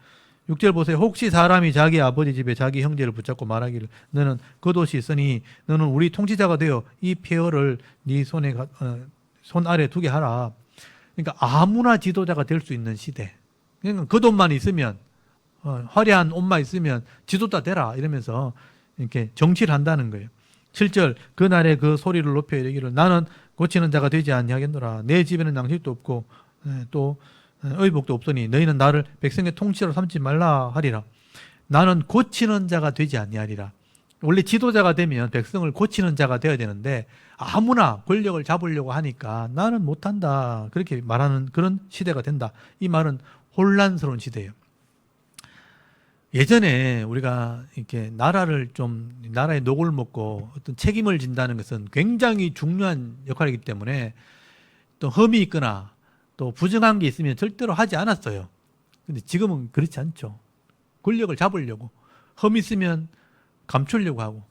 6절 보세요. 혹시 사람이 자기 아버지 집에 자기 형제를 붙잡고 말하기를 너는 겉옷이 있으니 너는 우리 통치자가 되어 이 폐허를 네 손 아래 두게 하라. 그러니까 아무나 지도자가 될 수 있는 시대. 그러니까 겉옷만 있으면 화려한 옷만 있으면 지도자 되라 이러면서 이렇게 정치를 한다는 거예요. 7절 그날에 그 소리를 높여 이르기를 나는 고치는 자가 되지 아니하겠노라. 내 집에는 양식도 없고 또 의복도 없으니 너희는 나를 백성의 통치자로 삼지 말라 하리라. 나는 고치는 자가 되지 아니하리라. 원래 지도자가 되면 백성을 고치는 자가 되어야 되는데 아무나 권력을 잡으려고 하니까 나는 못한다. 그렇게 말하는 그런 시대가 된다. 이 말은 혼란스러운 시대예요. 예전에 우리가 이렇게 나라의 녹을 먹고 어떤 책임을 진다는 것은 굉장히 중요한 역할이기 때문에 또 흠이 있거나 또 부정한 게 있으면 절대로 하지 않았어요. 근데 지금은 그렇지 않죠. 권력을 잡으려고. 흠 있으면 감추려고 하고.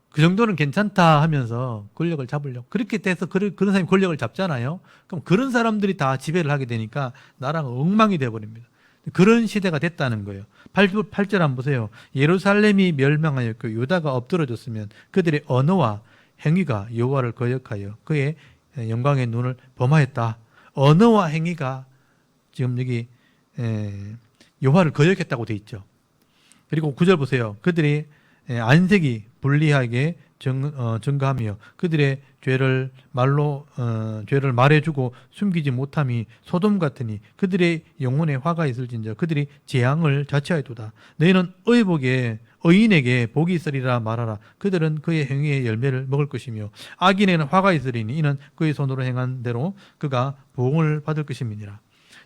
그 정도는 괜찮다 하면서 권력을 잡으려고. 그렇게 돼서 그런 사람이 권력을 잡잖아요. 그럼 그런 사람들이 다 지배를 하게 되니까 나라가 엉망이 되어버립니다. 그런 시대가 됐다는 거예요. 8절 한번 보세요. 예루살렘이 멸망하였고 유다가 엎드러졌으면 그들의 언어와 행위가 여호와를 거역하여 그의 영광의 눈을 범하였다. 언어와 행위가 지금 여기 여호와를 거역했다고 돼 있죠. 그리고 9절 보세요. 그들이 안색이 불리하게 증가하며 그들의 죄를 말해주고 숨기지 못함이 소돔 같으니 그들의 영혼에 화가 있을진저 그들이 재앙을 자처하였도다. 너희는 의인에게 복이 있으리라 말하라. 그들은 그의 행위의 열매를 먹을 것이며 악인에게는 화가 있으리니 이는 그의 손으로 행한 대로 그가 보응을 받을 것임이니라.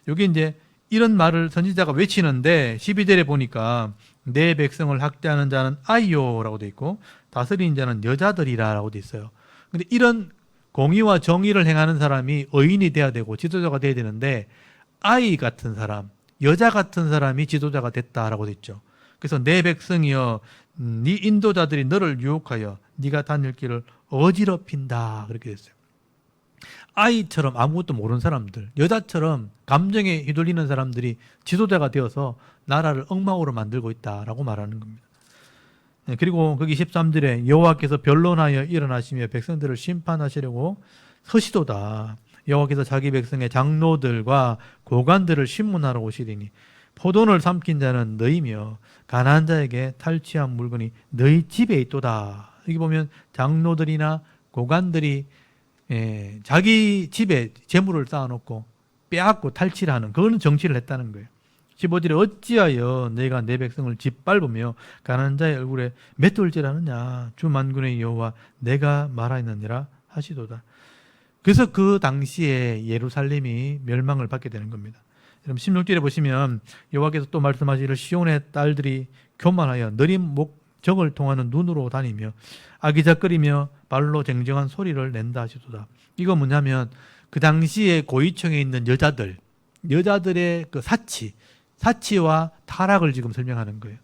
여기 이제 이런 말을 선지자가 외치는데 12절에 보니까 내 백성을 학대하는 자는 아이요라고 돼 있고 다스리는 자는 여자들이라고 돼 있어요. 근데 이런 공의와 정의를 행하는 사람이 의인이 돼야 되고 지도자가 돼야 되는데 아이 같은 사람, 여자 같은 사람이 지도자가 됐다라고 돼 있죠. 그래서 내 백성이여 네 인도자들이 너를 유혹하여 네가 다닐 길을 어지럽힌다 그렇게 됐어요. 아이처럼 아무것도 모르는 사람들, 여자처럼 감정에 휘둘리는 사람들이 지도자가 되어서 나라를 엉망으로 만들고 있다라고 말하는 겁니다. 네, 그리고 거기 13절에 여호와께서 변론하여 일어나시며 백성들을 심판하시려고 서시도다. 여호와께서 자기 백성의 장로들과 고관들을 심문하러 오시리니 포도를 삼킨 자는 너희며 가난한 자에게 탈취한 물건이 너희 집에 있도다. 여기 보면 장로들이나 고관들이 자기 집에 재물을 쌓아놓고 빼앗고 탈취를 하는, 그거는 정치를 했다는 거예요. 15절에 어찌하여 내가 내 백성을 짓밟으며 가난한 자의 얼굴에 맷돌질하느냐. 주 만군의 여호와 내가 말하였느니라 하시도다. 그래서 그 당시에 예루살렘이 멸망을 받게 되는 겁니다. 여러분 16절에 보시면 여호와께서 또 말씀하시기를 시온의 딸들이 교만하여 느린 목적을 통하는 눈으로 다니며 아기작거리며 발로 쟁쟁한 소리를 낸다 하시도다. 이거 뭐냐면 그 당시에 고위층에 있는 여자들의 그 사치와 타락을 지금 설명하는 거예요.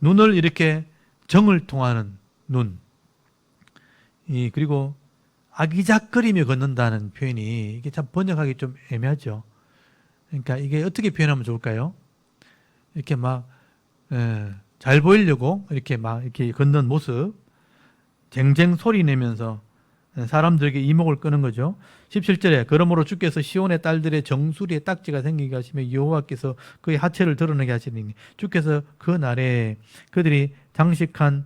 눈을 이렇게 정을 통하는 눈, 그리고 아기작거리며 걷는다는 표현이 이게 참 번역하기 좀 애매하죠. 그러니까 이게 어떻게 표현하면 좋을까요? 이렇게 막 잘 보이려고 이렇게 막 이렇게 걷는 모습, 쟁쟁 소리 내면서 사람들에게 이목을 끄는 거죠. 17절에 그러므로 주께서 시온의 딸들의 정수리에 딱지가 생기게 하시며 여호와께서 그의 하체를 드러내게 하시리니 주께서 그 날에 그들이 장식한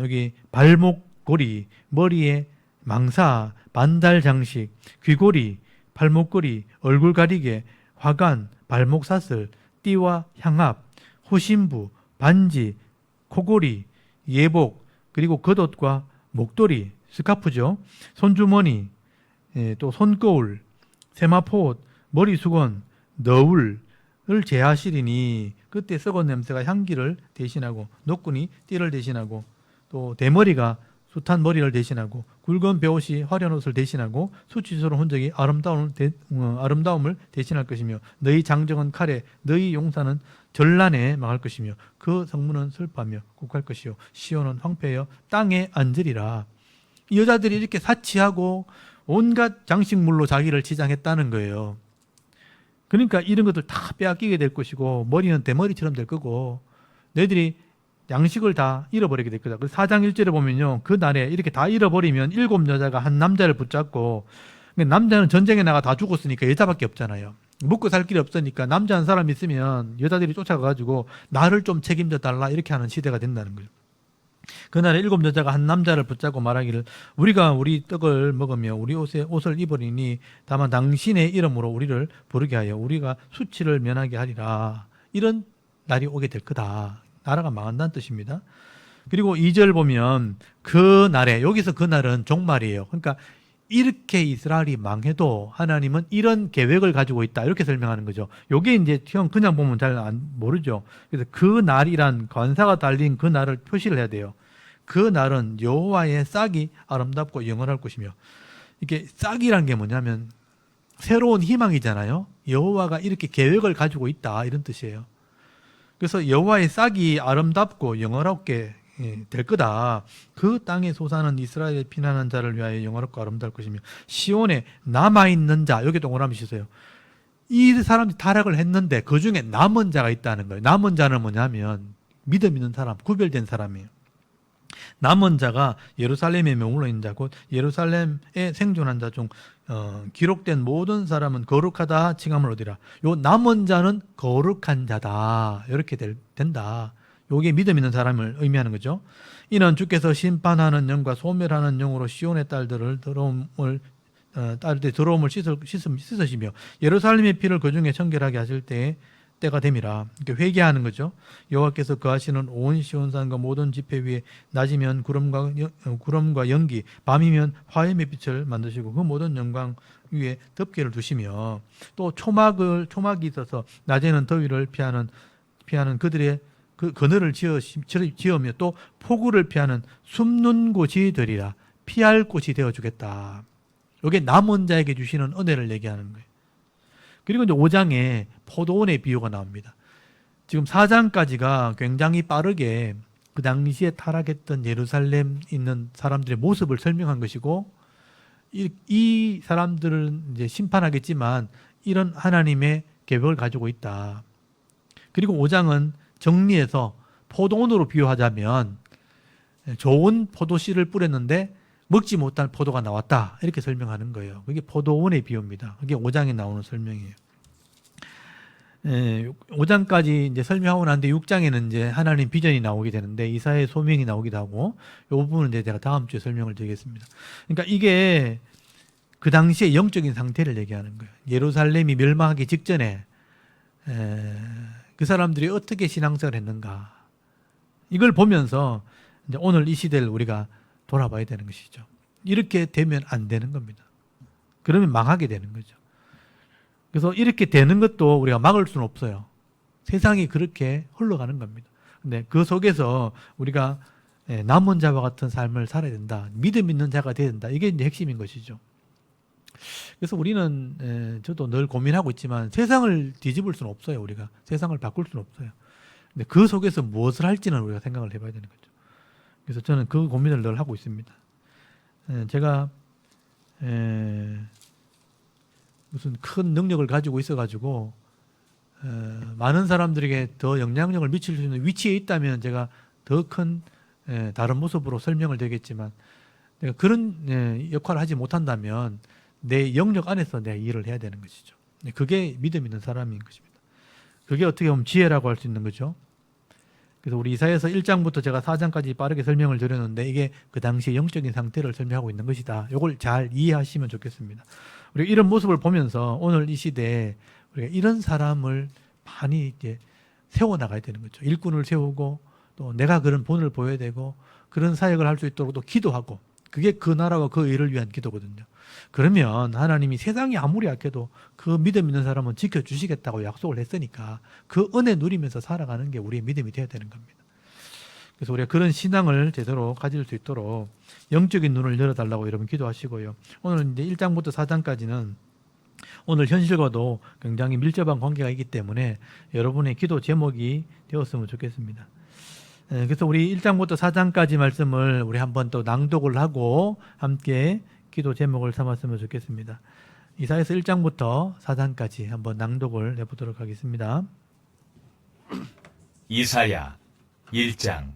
여기 발목고리, 머리에 망사, 반달 장식, 귀고리, 발목걸이, 얼굴 가리개, 화관, 발목 사슬, 띠와 향합, 호신부, 반지, 코고리, 예복, 그리고 겉옷과 목도리, 스카프죠. 손주머니, 또 손거울, 세마포옷, 머리수건, 너울을 제하시리니 그때 썩은 냄새가 향기를 대신하고 노끈이 띠를 대신하고 또 대머리가 숱한 머리를 대신하고 굵은 베옷이 화려한 옷을 대신하고 수치스러운 흔적이 아름다움을 대신할 것이며 너희 장정은 칼에 너희 용사는 전란에 망할 것이며 그 성문은 슬퍼하며 곡할 것이요 시온은 황폐하여 땅에 앉으리라. 이 여자들이 이렇게 사치하고 온갖 장식물로 자기를 치장했다는 거예요. 그러니까 이런 것들 다 빼앗기게 될 것이고 머리는 대머리처럼 될 거고 너희들이 양식을 다 잃어버리게 될 거다. 4장 1절에 보면요. 그 날에 이렇게 다 잃어버리면 7여자가 한 남자를 붙잡고, 남자는 전쟁에 나가 다 죽었으니까 여자밖에 없잖아요. 먹고 살 길이 없으니까 남자 한 사람 있으면 여자들이 쫓아가가지고 나를 좀 책임져 달라 이렇게 하는 시대가 된다는 거예요. 그날에 7여자가 한 남자를 붙잡고 말하기를 우리가 우리 떡을 먹으며 우리 옷을 입으리니 다만 당신의 이름으로 우리를 부르게 하여 우리가 수치를 면하게 하리라. 이런 날이 오게 될 거다. 나라가 망한다는 뜻입니다. 그리고 2절 보면 그 날에, 여기서 그 날은 종말이에요. 그러니까 이렇게 이스라엘이 망해도 하나님은 이런 계획을 가지고 있다. 이렇게 설명하는 거죠. 이게 이제 그냥 보면 잘 모르죠. 그래서 그 날이란 관사가 달린 그 날을 표시를 해야 돼요. 그 날은 여호와의 싹이 아름답고 영원할 것이며, 이게 싹이란 게 뭐냐면 새로운 희망이잖아요. 여호와가 이렇게 계획을 가지고 있다. 이런 뜻이에요. 그래서 여호와의 싹이 아름답고 영원하게 될 거다. 그 땅에 솟아는 이스라엘의 피난한 자를 위하여 영원하고 아름다울 것이며 시온에 남아있는 자, 여기 동그라미 치세요. 이 사람이 타락을 했는데 그 중에 남은 자가 있다는 거예요. 남은 자는 뭐냐면 믿음 있는 사람, 구별된 사람이에요. 남은 자가 예루살렘에 머물러 있는 자, 곧 예루살렘에 생존한 자 중 기록된 모든 사람은 거룩하다 칭함을 얻으리라. 요 남은 자는 거룩한 자다. 이렇게 된다. 요게 믿음 있는 사람을 의미하는 거죠. 이는 주께서 심판하는 영과 소멸하는 영으로 시온의 딸들을 더러움을 씻으시며 예루살렘의 피를 그 중에 청결하게 하실 때가 됨이라. 이렇게 회개하는 거죠. 여호와께서 거하시는 온 시온산과 모든 지폐 위에 낮이면 구름과 연기, 밤이면 화염의 빛을 만드시고 그 모든 영광 위에 덮개를 두시며 또 초막이 있어서 낮에는 더위를 피하는 그들의 그 그늘을 지으며 또 폭우를 피하는 숨는 곳이 되리라. 피할 곳이 되어주겠다. 이게 남은 자에게 주시는 은혜를 얘기하는 거예요. 그리고 이제 5장에 포도원의 비유가 나옵니다. 지금 4장까지가 굉장히 빠르게 그 당시에 타락했던 예루살렘 있는 사람들의 모습을 설명한 것이고, 이 사람들은 이제 심판하겠지만 이런 하나님의 계획을 가지고 있다. 그리고 5장은 정리해서 포도원으로 비유하자면 좋은 포도씨를 뿌렸는데 먹지 못한 포도가 나왔다. 이렇게 설명하는 거예요. 그게 포도원의 비유입니다. 그게 5장에 나오는 설명이에요. 5장까지 이제 설명하고 난데 6장에는 이제 하나님 비전이 나오게 되는데 이사야의 소명이 나오기도 하고 이 부분은 이제 제가 다음 주에 설명을 드리겠습니다. 그러니까 이게 그 당시의 영적인 상태를 얘기하는 거예요. 예루살렘이 멸망하기 직전에 그 사람들이 어떻게 신앙생활을 했는가. 이걸 보면서 이제 오늘 이 시대를 우리가 돌아봐야 되는 것이죠. 이렇게 되면 안 되는 겁니다. 그러면 망하게 되는 거죠. 그래서 이렇게 되는 것도 우리가 막을 수는 없어요. 세상이 그렇게 흘러가는 겁니다. 근데 그 속에서 우리가 남은 자와 같은 삶을 살아야 된다. 믿음 있는 자가 돼야 된다. 이게 이제 핵심인 것이죠. 그래서 우리는 저도 늘 고민하고 있지만 세상을 뒤집을 수는 없어요. 우리가 세상을 바꿀 수는 없어요. 근데 그 속에서 무엇을 할지는 우리가 생각을 해봐야 되는 거죠. 그래서 저는 그 고민을 늘 하고 있습니다. 제가 무슨 큰 능력을 가지고 있어가지고 많은 사람들에게 더 영향력을 미칠 수 있는 위치에 있다면 제가 더 큰 다른 모습으로 설명을 드리겠지만 내가 그런 역할을 하지 못한다면 내 영역 안에서 내가 일을 해야 되는 것이죠. 그게 믿음 있는 사람인 것입니다. 그게 어떻게 보면 지혜라고 할 수 있는 거죠. 그래서 우리 이사야서 1장부터 제가 4장까지 빠르게 설명을 드렸는데 이게 그 당시의 영적인 상태를 설명하고 있는 것이다. 이걸 잘 이해하시면 좋겠습니다. 우리가 이런 모습을 보면서 오늘 이 시대에 우리가 이런 사람을 많이 이제 세워나가야 되는 거죠. 일꾼을 세우고 또 내가 그런 본을 보여야 되고 그런 사역을 할 수 있도록 또 기도하고 그게 그 나라와 그 일을 위한 기도거든요. 그러면 하나님이 세상이 아무리 약해도 그 믿음 있는 사람은 지켜주시겠다고 약속을 했으니까 그 은혜 누리면서 살아가는 게 우리의 믿음이 되어야 되는 겁니다. 그래서 우리가 그런 신앙을 제대로 가질 수 있도록 영적인 눈을 열어달라고 여러분 기도하시고요. 오늘 이제 1장부터 4장까지는 오늘 현실과도 굉장히 밀접한 관계가 있기 때문에 여러분의 기도 제목이 되었으면 좋겠습니다. 그래서 우리 1장부터 4장까지 말씀을 우리 한번 또 낭독을 하고 함께 기도 제목을 삼았으면 좋겠습니다. 이사야서 1장부터 4장까지 한번 낭독을 해보도록 하겠습니다. 이사야 1장.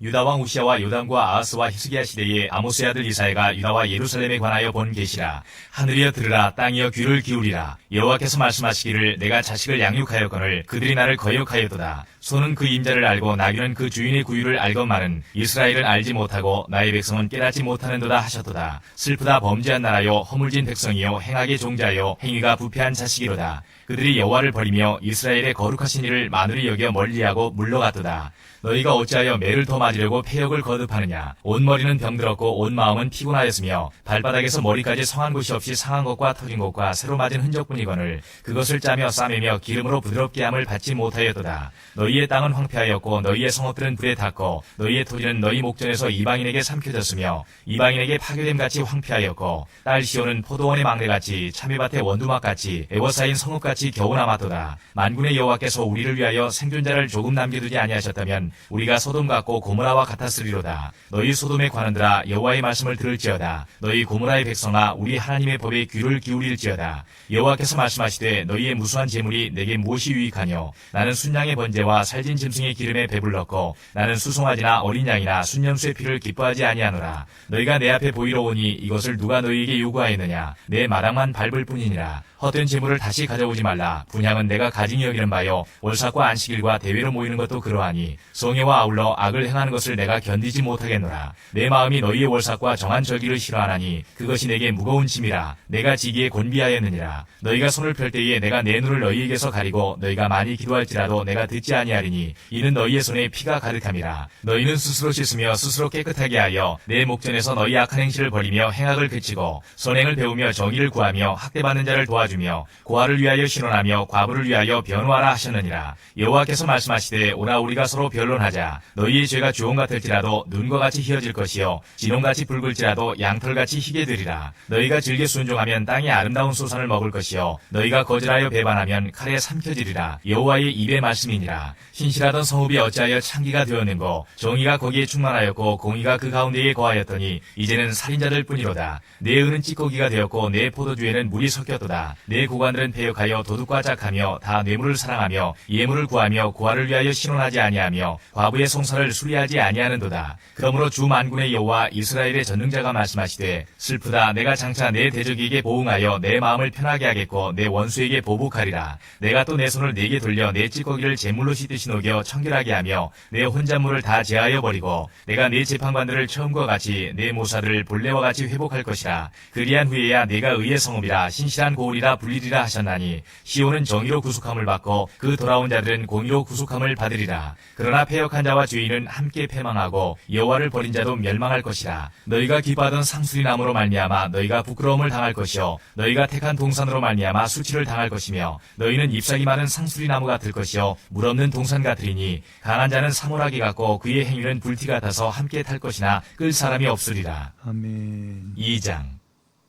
유다 왕 우시야와 요담과 아하스와 히스기야 시대에 아모스의 아들 이사야가 유다와 예루살렘에 관하여 본 계시라. 하늘이여 들으라, 땅이여 귀를 기울이라. 여호와께서 말씀하시기를 내가 자식을 양육하였거늘 그들이 나를 거역하였도다. 소는 그 임자를 알고 나귀는 그 주인의 구유를 알건만은 이스라엘을 알지 못하고 나의 백성은 깨닫지 못하는도다 하셨도다. 슬프다 범죄한 나라요 허물진 백성이요 행악의 종자요 행위가 부패한 자식이로다. 그들이 여호와를 버리며 이스라엘의 거룩하신 이를 만으리 여겨 멀리하고 물러갔도다. 너희가 어찌하여 매를 더 맞으려고 패역을 거듭하느냐. 온 머리는 병들었고 온 마음은 피곤하였으며 발바닥에서 머리까지 성한 곳이 없이 상한 것과 터진 것과 새로 맞은 흔적뿐이거늘 그것을 짜며 싸매며 기름으로 부드럽게 함을 받지 못하였도다. 너희의 땅은 황폐하였고 너희의 성읍들은 불에 탔고 너희의 토지는 너희 목전에서 이방인에게 삼켜졌으며 이방인에게 파괴됨같이 황폐하였고 딸 시온은 포도원의 막내같이 참외밭의 원두막같이 애워싸인 성읍같이 겨우 남았도다. 만군의 여호와께서 우리를 위하여 생존자를 조금 남겨두지 아니하셨다면 우리가 소돔 같고 고모라와 같았으리로다. 너희 소돔의 관원들아 여호와의 말씀을 들을지어다. 너희 고모라의 백성아 우리 하나님의 법에 귀를 기울일지어다. 여호와께서 말씀하시되 너희의 무수한 재물이 내게 무엇이 유익하뇨. 나는 순양의 번제와 살진 짐승의 기름에 배불렀고 나는 수송아지나 어린 양이나 순념수의 피를 기뻐하지 아니하노라. 너희가 내 앞에 보이러 오니 이것을 누가 너희에게 요구하였느냐. 내 마당만 밟을 뿐이니라. 헛된 재물을 다시 가져오지 말라. 분향은 내가 가증히 여기는 바요 월삭과 안식일과 대회로 모이는 것도 그러하니 성회와 아울러 악을 행하는 것을 내가 견디지 못하겠노라. 내 마음이 너희의 월삭과 정한 절기를 싫어하나니 그것이 내게 무거운 짐이라. 내가 지기에 곤비하였느니라. 너희가 손을 펼 때에 내가 내 눈을 너희에게서 가리고 너희가 많이 기도할지라도 내가 듣지 아니하리니 이는 너희의 손에 피가 가득함이라. 너희는 스스로 씻으며 스스로 깨끗하게 하여 내 목전에서 너희 악한 행실을 버리며 행악을 그치고 선행을 배우며 정의를 구하며 학대받는 자를 도와주며 도와주며 고아를 위하여 신원하며 과부를 위하여 변호하라 하셨느니라. 여호와께서 말씀하시되 오라 우리가 서로 변론하자. 너희의 죄가 주홍 같을지라도 눈과 같이 희어질 것이요 진홍같이 붉을지라도 양털같이 희게 되리라. 너희가 즐겨 순종하면 땅의 아름다운 소산을 먹을 것이요 너희가 거절하여 배반하면 칼에 삼켜지리라. 여호와의 입의 말씀이니라. 신실하던 성읍이 어찌하여 창기가 되었는고 정의가 거기에 충만하였고 공의가 그 가운데에 거하였더니 이제는 살인자들 뿐이로다. 내 은은 찌꺼기가 되었고 내 포도주에는 물이 섞였도다. 내 고관들은 패역하여 도둑과 짝하며 다 뇌물을 사랑하며 예물을 구하며 고아를 위하여 신원하지 아니하며 과부의 송사를 수리하지 아니하는도다. 그러므로 주 만군의 여호와 이스라엘의 전능자가 말씀하시되 슬프다. 내가 장차 내 대적에게 보응하여 내 마음을 편하게 하겠고 내 원수에게 보복하리라. 내가 또 내 손을 네게 돌려 내 찌꺼기를 제물로 씻듯이 녹여 청결하게 하며 내 혼잣물을 다 제하여 버리고 내가 내 재판관들을 처음과 같이 내 모사들을 본래와 같이 회복할 것이라. 그리한 후에야 내가 의의 성읍이라 신실한 고을이라 불리리라 하셨나니 시온은 정의로 구속함을 받고 그 돌아온 자들은 공의로 구속함을 받으리라. 그러나 패역한 자와 죄인은 함께 패망하고 여호와를 버린 자도 멸망할 것이라. 너희가 기뻐하던 상수리 나무로 말미암아 너희가 부끄러움을 당할 것이요 너희가 택한 동산으로 말미암아 수치를 당할 것이며 너희는 잎사귀 많은 상수리 나무 같을 것이요 물 없는 동산 같으리니 강한 자는 사모라기 같고 그의 행위는 불티 같아서 함께 탈 것이나 끌 사람이 없으리라. 아멘. 2장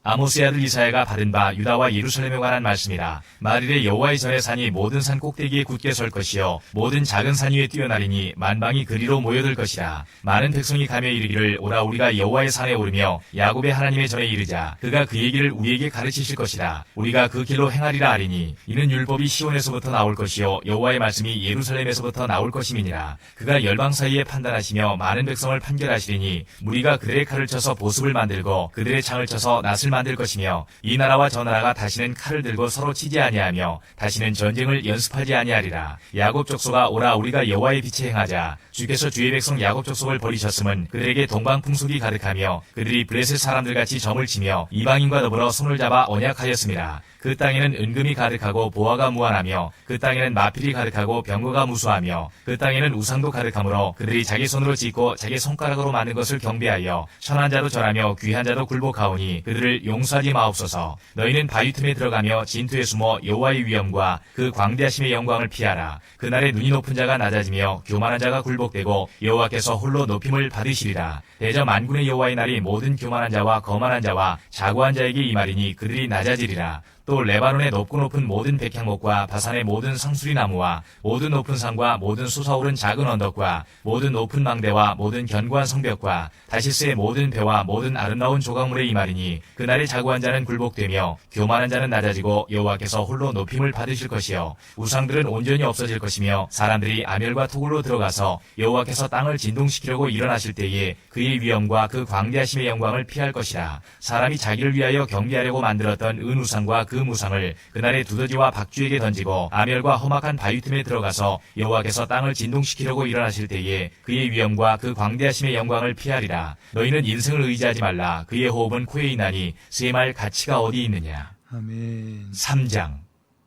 아모스의 아들 이사야가 받은 바 유다와 예루살렘에 관한 말씀이라. 말일에 여호와의 전의 산이 모든 산 꼭대기에 굳게 설 것이요 모든 작은 산 위에 뛰어나리니 만방이 그리로 모여들 것이라. 많은 백성이 가며 이르기를 오라 우리가 여호와의 산에 오르며 야곱의 하나님의 전에 이르자. 그가 그 얘기를 우리에게 가르치실 것이라. 우리가 그 길로 행하리라 하리니 이는 율법이 시온에서부터 나올 것이요 여호와의 말씀이 예루살렘에서부터 나올 것임이니라. 그가 열방 사이에 판단하시며 많은 백성을 판결하시리니 무리가 그들의 칼을 쳐서 보습을 만들고 그들의 창을 쳐서 낫을 만들 것이며 이 나라와 저 나라가 다시는 칼을 들고 서로 치지 아니하며 다시는 전쟁을 연습하지 아니하리라. 야곱 족속아 오라 우리가 여호와의 빛에 행하자. 주께서 주의 백성 야곱 족속을 버리셨음은 그들에게 동방풍속이 가득하며 그들이 블레셋 사람들같이 점을 치며 이방인과 더불어 손을 잡아 언약하였음이라. 그 땅에는 은금이 가득하고 보화가 무한하며 그 땅에는 마필이 가득하고 병거가 무수하며 그 땅에는 우상도 가득하므로 그들이 자기 손으로 짓고 자기 손가락으로 만든 것을 경배하여 천한 자도 절하며 귀한 자도 굴복하오니 그들을 용서하지 마옵소서. 너희는 바위 틈에 들어가며 진투에 숨어 여호와의 위엄과 그 광대하심의 영광을 피하라. 그날에 눈이 높은 자가 낮아지며 교만한 자가 굴복되고 여호와께서 홀로 높임을 받으시리라. 대저 만군의 여호와의 날이 모든 교만한 자와 거만한 자와 자고한 자에게 이 말이니 그들이 낮아지리라. 또 레바논의 높고 높은 모든 백향목과 바산의 모든 상수리 나무와 모든 높은 산과 모든 솟아오른 작은 언덕과 모든 높은 망대와 모든 견고한 성벽과 다시스의 모든 배와 모든 아름다운 조각물의 이 말이니 그날에 자고한 자는 굴복되며 교만한 자는 낮아지고 여호와께서 홀로 높임을 받으실 것이요 우상들은 온전히 없어질 것이며 사람들이 아멸과 토굴로 들어가서 여호와께서 땅을 진동시키려고 일어나실 때에 그의 위엄과 그 광대하심의 영광을 피할 것이라. 사람이 자기를 위하여 경배하려고 만들었던 은우상과 그 무상을 그날에 두더지와 박쥐에게 던지고 아멸과 험악한 바위 틈에 들어가서 여호와께서 땅을 진동시키려고 일어나실 때에 그의 위엄과 그 광대하심의 영광을 피하리라. 너희는 인생을 의지하지 말라. 그의 호흡은 코에 있나니 쇠말 가치가 어디 있느냐. 아멘. 3장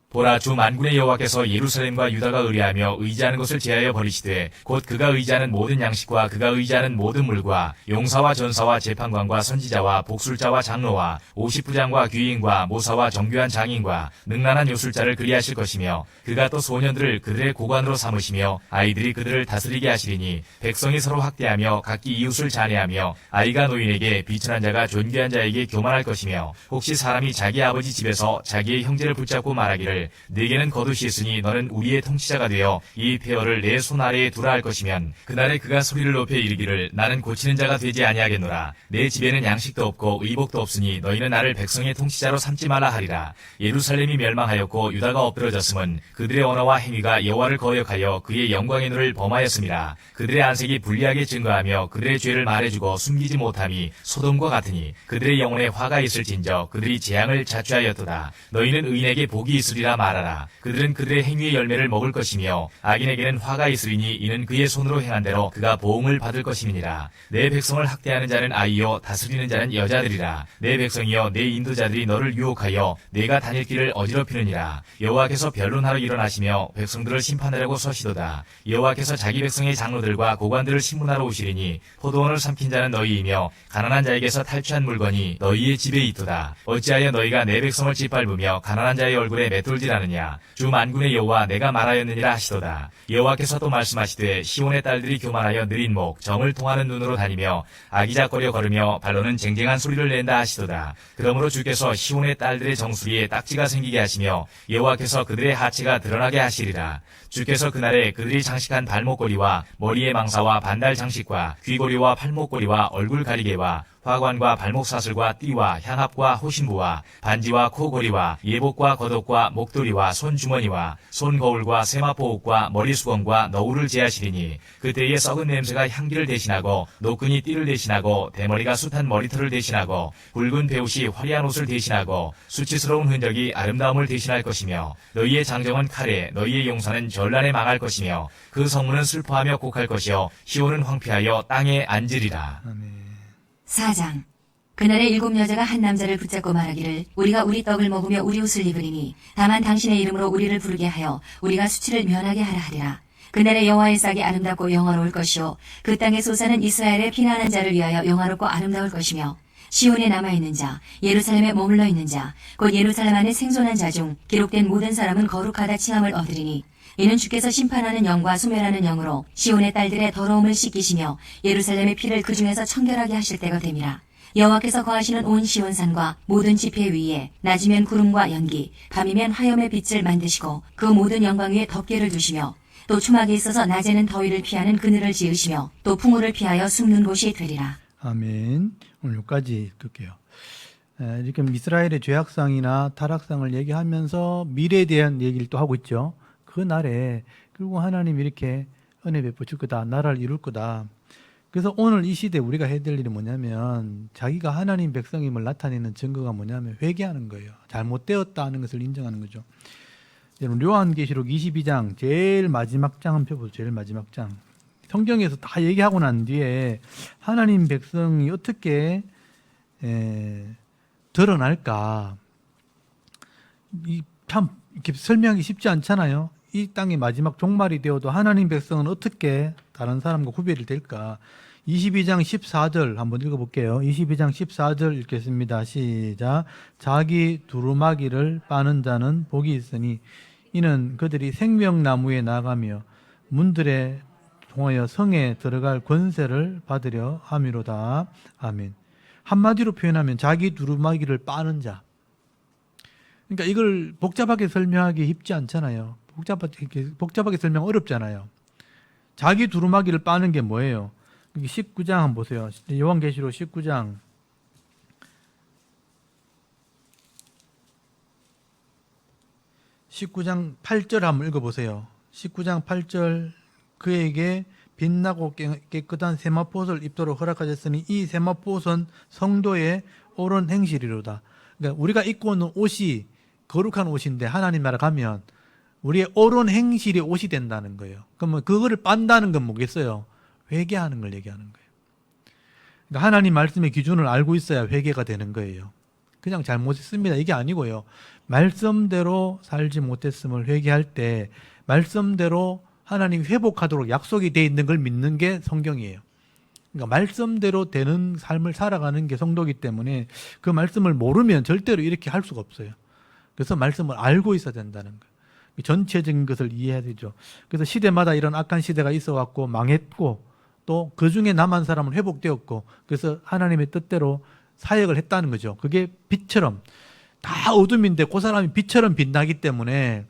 보라 주 만군의 여호와께서 예루살렘과 유다가 의뢰하며 의지하는 것을 제하여 버리시되 곧 그가 의지하는 모든 양식과 그가 의지하는 모든 물과 용사와 전사와 재판관과 선지자와 복술자와 장로와 50부장과 귀인과 모사와 정교한 장인과 능란한 요술자를 그리하실 것이며 그가 또 소년들을 그들의 고관으로 삼으시며 아이들이 그들을 다스리게 하시리니 백성이 서로 학대하며 각기 이웃을 잔해하며 아이가 노인에게 비천한 자가 존귀한 자에게 교만할 것이며 혹시 사람이 자기 아버지 집에서 자기의 형제를 붙잡고 말하기를 네게는 겉옷이 있으니 너는 우리의 통치자가 되어 이 폐허를 내 손 아래에 두라 할 것이면 그날에 그가 소리를 높여 이르기를 나는 고치는 자가 되지 아니하겠노라. 내 집에는 양식도 없고 의복도 없으니 너희는 나를 백성의 통치자로 삼지 말라 하리라. 예루살렘이 멸망하였고 유다가 엎드러졌음은 그들의 언어와 행위가 여호와를 거역하여 그의 영광의 눈을 범하였음이라. 그들의 안색이 불리하게 증거하며 그들의 죄를 말해주고 숨기지 못함이 소돔과 같으니 그들의 영혼에 화가 있을진저 그들이 재앙을 자초하였도다. 너희는 의인에게 복이 있으리라 것이라 말하라. 그들은 그들의 행위의 열매를 먹을 것이며 악인에게는 화가 있으리니 이는 그의 손으로 행한 대로 그가 보응을 받을 것임이니라. 내 백성을 학대하는 자는 아이요 다스리는 자는 여자들이라. 내 백성이여 내 인도자들이 너를 유혹하여 내가 다닐 길을 어지럽히느니라. 여호와께서 변론하러 일어나시며 백성들을 심판하려고 서시도다. 여호와께서 자기 백성의 장로들과 고관들을 신문하러 오시리니 포도원을 삼킨 자는 너희이며 가난한 자에게서 탈취한 물건이 너희의 집에 있도다. 어찌하여 너희가 내 백성을 짓밟으며 가난한 자의 얼굴에 맷돌질하느냐. 주 만군의 여호와 내가 말하였느니라 하시도다. 여호와께서 또 말씀하시되 시온의 딸들이 교만하여 느린 목 정을 통하는 눈으로 다니며 아기작거려 걸으며 발로는 쟁쟁한 소리를 낸다 하시도다. 그러므로 주께서 시온의 딸들의 정수리에 딱지가 생기게 하시며 여호와께서 그들의 하체가 드러나게 하시리라. 주께서 그날에 그들이 장식한 발목걸이와 머리의 망사와 반달 장식과 귀걸이와 팔목걸이와 얼굴 가리개와 화관과 발목사슬과 띠와 향합과 호신부와 반지와 코걸이와 예복과 겉옷과 목도리와 손주머니와 손거울과 세마포옷과 머리수건과 너울을 제하시리니 그때에 썩은 냄새가 향기를 대신하고 노끈이 띠를 대신하고 대머리가 숱한 머리털을 대신하고 굵은 배옷이 화려한 옷을 대신하고 수치스러운 흔적이 아름다움을 대신할 것이며 너희의 장정은 칼에 너희의 용사는 전란에 망할 것이며 그 성문은 슬퍼하며 곡할 것이요 시온은 황폐하여 땅에 앉으리라. 아멘. 4장. 그날에 7 여자가 한 남자를 붙잡고 말하기를 우리가 우리 떡을 먹으며 우리 옷을 입으리니 다만 당신의 이름으로 우리를 부르게 하여 우리가 수치를 면하게 하라 하리라. 그날에 여호와의 싹이 아름답고 영화로울 것이요 그 땅의 소사는 이스라엘의 피난한 자를 위하여 영화롭고 아름다울 것이며 시온에 남아있는 자, 예루살렘에 머물러 있는 자, 곧 예루살렘 안에 생존한 자 중 기록된 모든 사람은 거룩하다 칭함을 얻으리니 이는 주께서 심판하는 영과 소멸하는 영으로 시온의 딸들의 더러움을 씻기시며 예루살렘의 피를 그 중에서 청결하게 하실 때가 됨이라. 여호와께서 거하시는 온 시온산과 모든 지폐 위에 낮이면 구름과 연기, 밤이면 화염의 빛을 만드시고 그 모든 영광 위에 덮개를 두시며 또 추막이 있어서 낮에는 더위를 피하는 그늘을 지으시며 또 풍우를 피하여 숨는 곳이 되리라. 아멘. 오늘 여기까지 읽을게요. 이렇게 이스라엘의 죄악상이나 타락상을 얘기하면서 미래에 대한 얘기를 또 하고 있죠. 그 날에 결국 하나님이 이렇게 은혜 베푸실 거다. 나라를 이룰 거다. 그래서 오늘 이 시대에 우리가 해야 될 일이 뭐냐면 자기가 하나님 백성임을 나타내는 증거가 뭐냐면 회개하는 거예요. 잘못되었다는 것을 인정하는 거죠. 여러분 요한계시록 22장 제일 마지막 장 한 편 보세요. 제일 마지막 장. 성경에서 다 얘기하고 난 뒤에 하나님 백성이 어떻게 드러날까 참 이렇게 설명하기 쉽지 않잖아요. 이 땅의 마지막 종말이 되어도 하나님 백성은 어떻게 다른 사람과 구별이 될까? 22장 14절 한번 읽어볼게요. 22장 14절 읽겠습니다. 시작. 자기 두루마기를 빠는 자는 복이 있으니 이는 그들이 생명나무에 나가며 문들에 통하여 성에 들어갈 권세를 받으려 함이로다. 아멘. 한마디로 표현하면 자기 두루마기를 빠는 자. 그러니까 이걸 복잡하게 설명하기 쉽지 않잖아요. 복잡하게 설명 어렵잖아요. 자기 두루마기를 빠는 게 뭐예요? 19장 한번 보세요. 요한계시록 19장 8절 한번 읽어보세요. 19장 8절 그에게 빛나고 깨끗한 세마포옷을 입도록 허락하셨으니 이 세마포옷은 성도의 옳은 행실이로다. 그러니까 우리가 입고 있는 옷이 거룩한 옷인데 하나님 나라 가면 우리의 옳은 행실이 옷이 된다는 거예요. 그러면 그거를 빤다는 건 뭐겠어요? 회개하는 걸 얘기하는 거예요. 그러니까 하나님 말씀의 기준을 알고 있어야 회개가 되는 거예요. 그냥 잘못했습니다 이게 아니고요. 말씀대로 살지 못했음을 회개할 때 말씀대로 하나님이 회복하도록 약속이 돼 있는 걸 믿는 게 성경이에요. 그러니까 말씀대로 되는 삶을 살아가는 게 성도이기 때문에 그 말씀을 모르면 절대로 이렇게 할 수가 없어요. 그래서 말씀을 알고 있어야 된다는 거예요. 전체적인 것을 이해해야 되죠. 그래서 시대마다 이런 악한 시대가 있어 왔고 망했고 또 그 중에 남은 사람은 회복되었고 그래서 하나님의 뜻대로 사역을 했다는 거죠. 그게 빛처럼 다 어둠인데 그 사람이 빛처럼 빛나기 때문에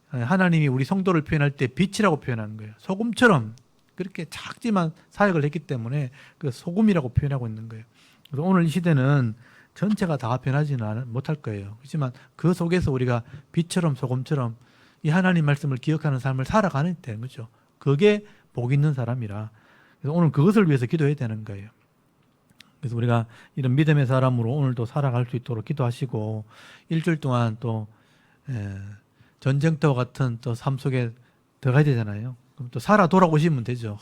하나님이 우리 성도를 표현할 때 빛이라고 표현하는 거예요. 소금처럼 그렇게 작지만 사역을 했기 때문에 그 소금이라고 표현하고 있는 거예요. 그래서 오늘 이 시대는 전체가 다 변하지는 못할 거예요. 그렇지만 그 속에서 우리가 빛처럼 소금처럼 이 하나님 말씀을 기억하는 삶을 살아가는 되는 거죠. 그게 복 있는 사람이라. 그래서 오늘 그것을 위해서 기도해야 되는 거예요. 그래서 우리가 이런 믿음의 사람으로 오늘도 살아갈 수 있도록 기도하시고 일주일 동안 또 전쟁터와 같은 또 삶 속에 들어가야 되잖아요. 그럼 또 살아 돌아오시면 되죠.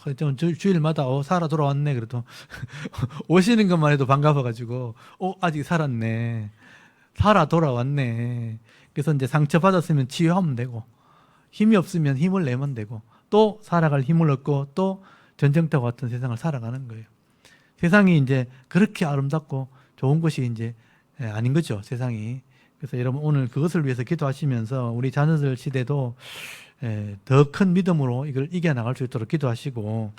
주일마다 살아 돌아왔네. 그래도 오시는 것만 해도 반가워가지고 아직 살았네. 살아 돌아왔네. 그래서 이제 상처 받았으면 치유하면 되고 힘이 없으면 힘을 내면 되고 또 살아갈 힘을 얻고 또 전쟁터와 같은 세상을 살아가는 거예요. 세상이 이제 그렇게 아름답고 좋은 곳이 이제 아닌 거죠, 세상이. 그래서 여러분 오늘 그것을 위해서 기도하시면서 우리 자녀들 시대도 더 큰 믿음으로 이걸 이겨나갈 수 있도록 기도하시고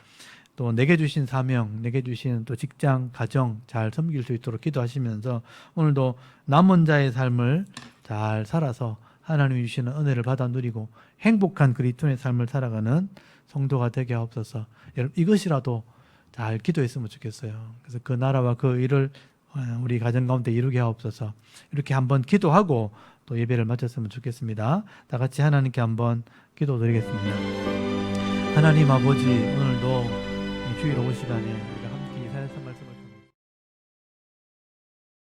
또 내게 주신 사명, 내게 주신 또 직장, 가정 잘 섬길 수 있도록 기도하시면서 오늘도 남은 자의 삶을 잘 살아서 하나님이 주시는 은혜를 받아 누리고 행복한 그리스도의 삶을 살아가는 성도가 되게 하옵소서. 여러분 이것이라도 잘 기도했으면 좋겠어요. 그래서 그 나라와 그 일을 우리 가정 가운데 이루게 하옵소서. 이렇게 한번 기도하고 또 예배를 마쳤으면 좋겠습니다. 다 같이 하나님께 한번 기도드리겠습니다. 하나님 아버지, 오늘도 주일 오후 시간에 우리가 함께 이사야서 말씀을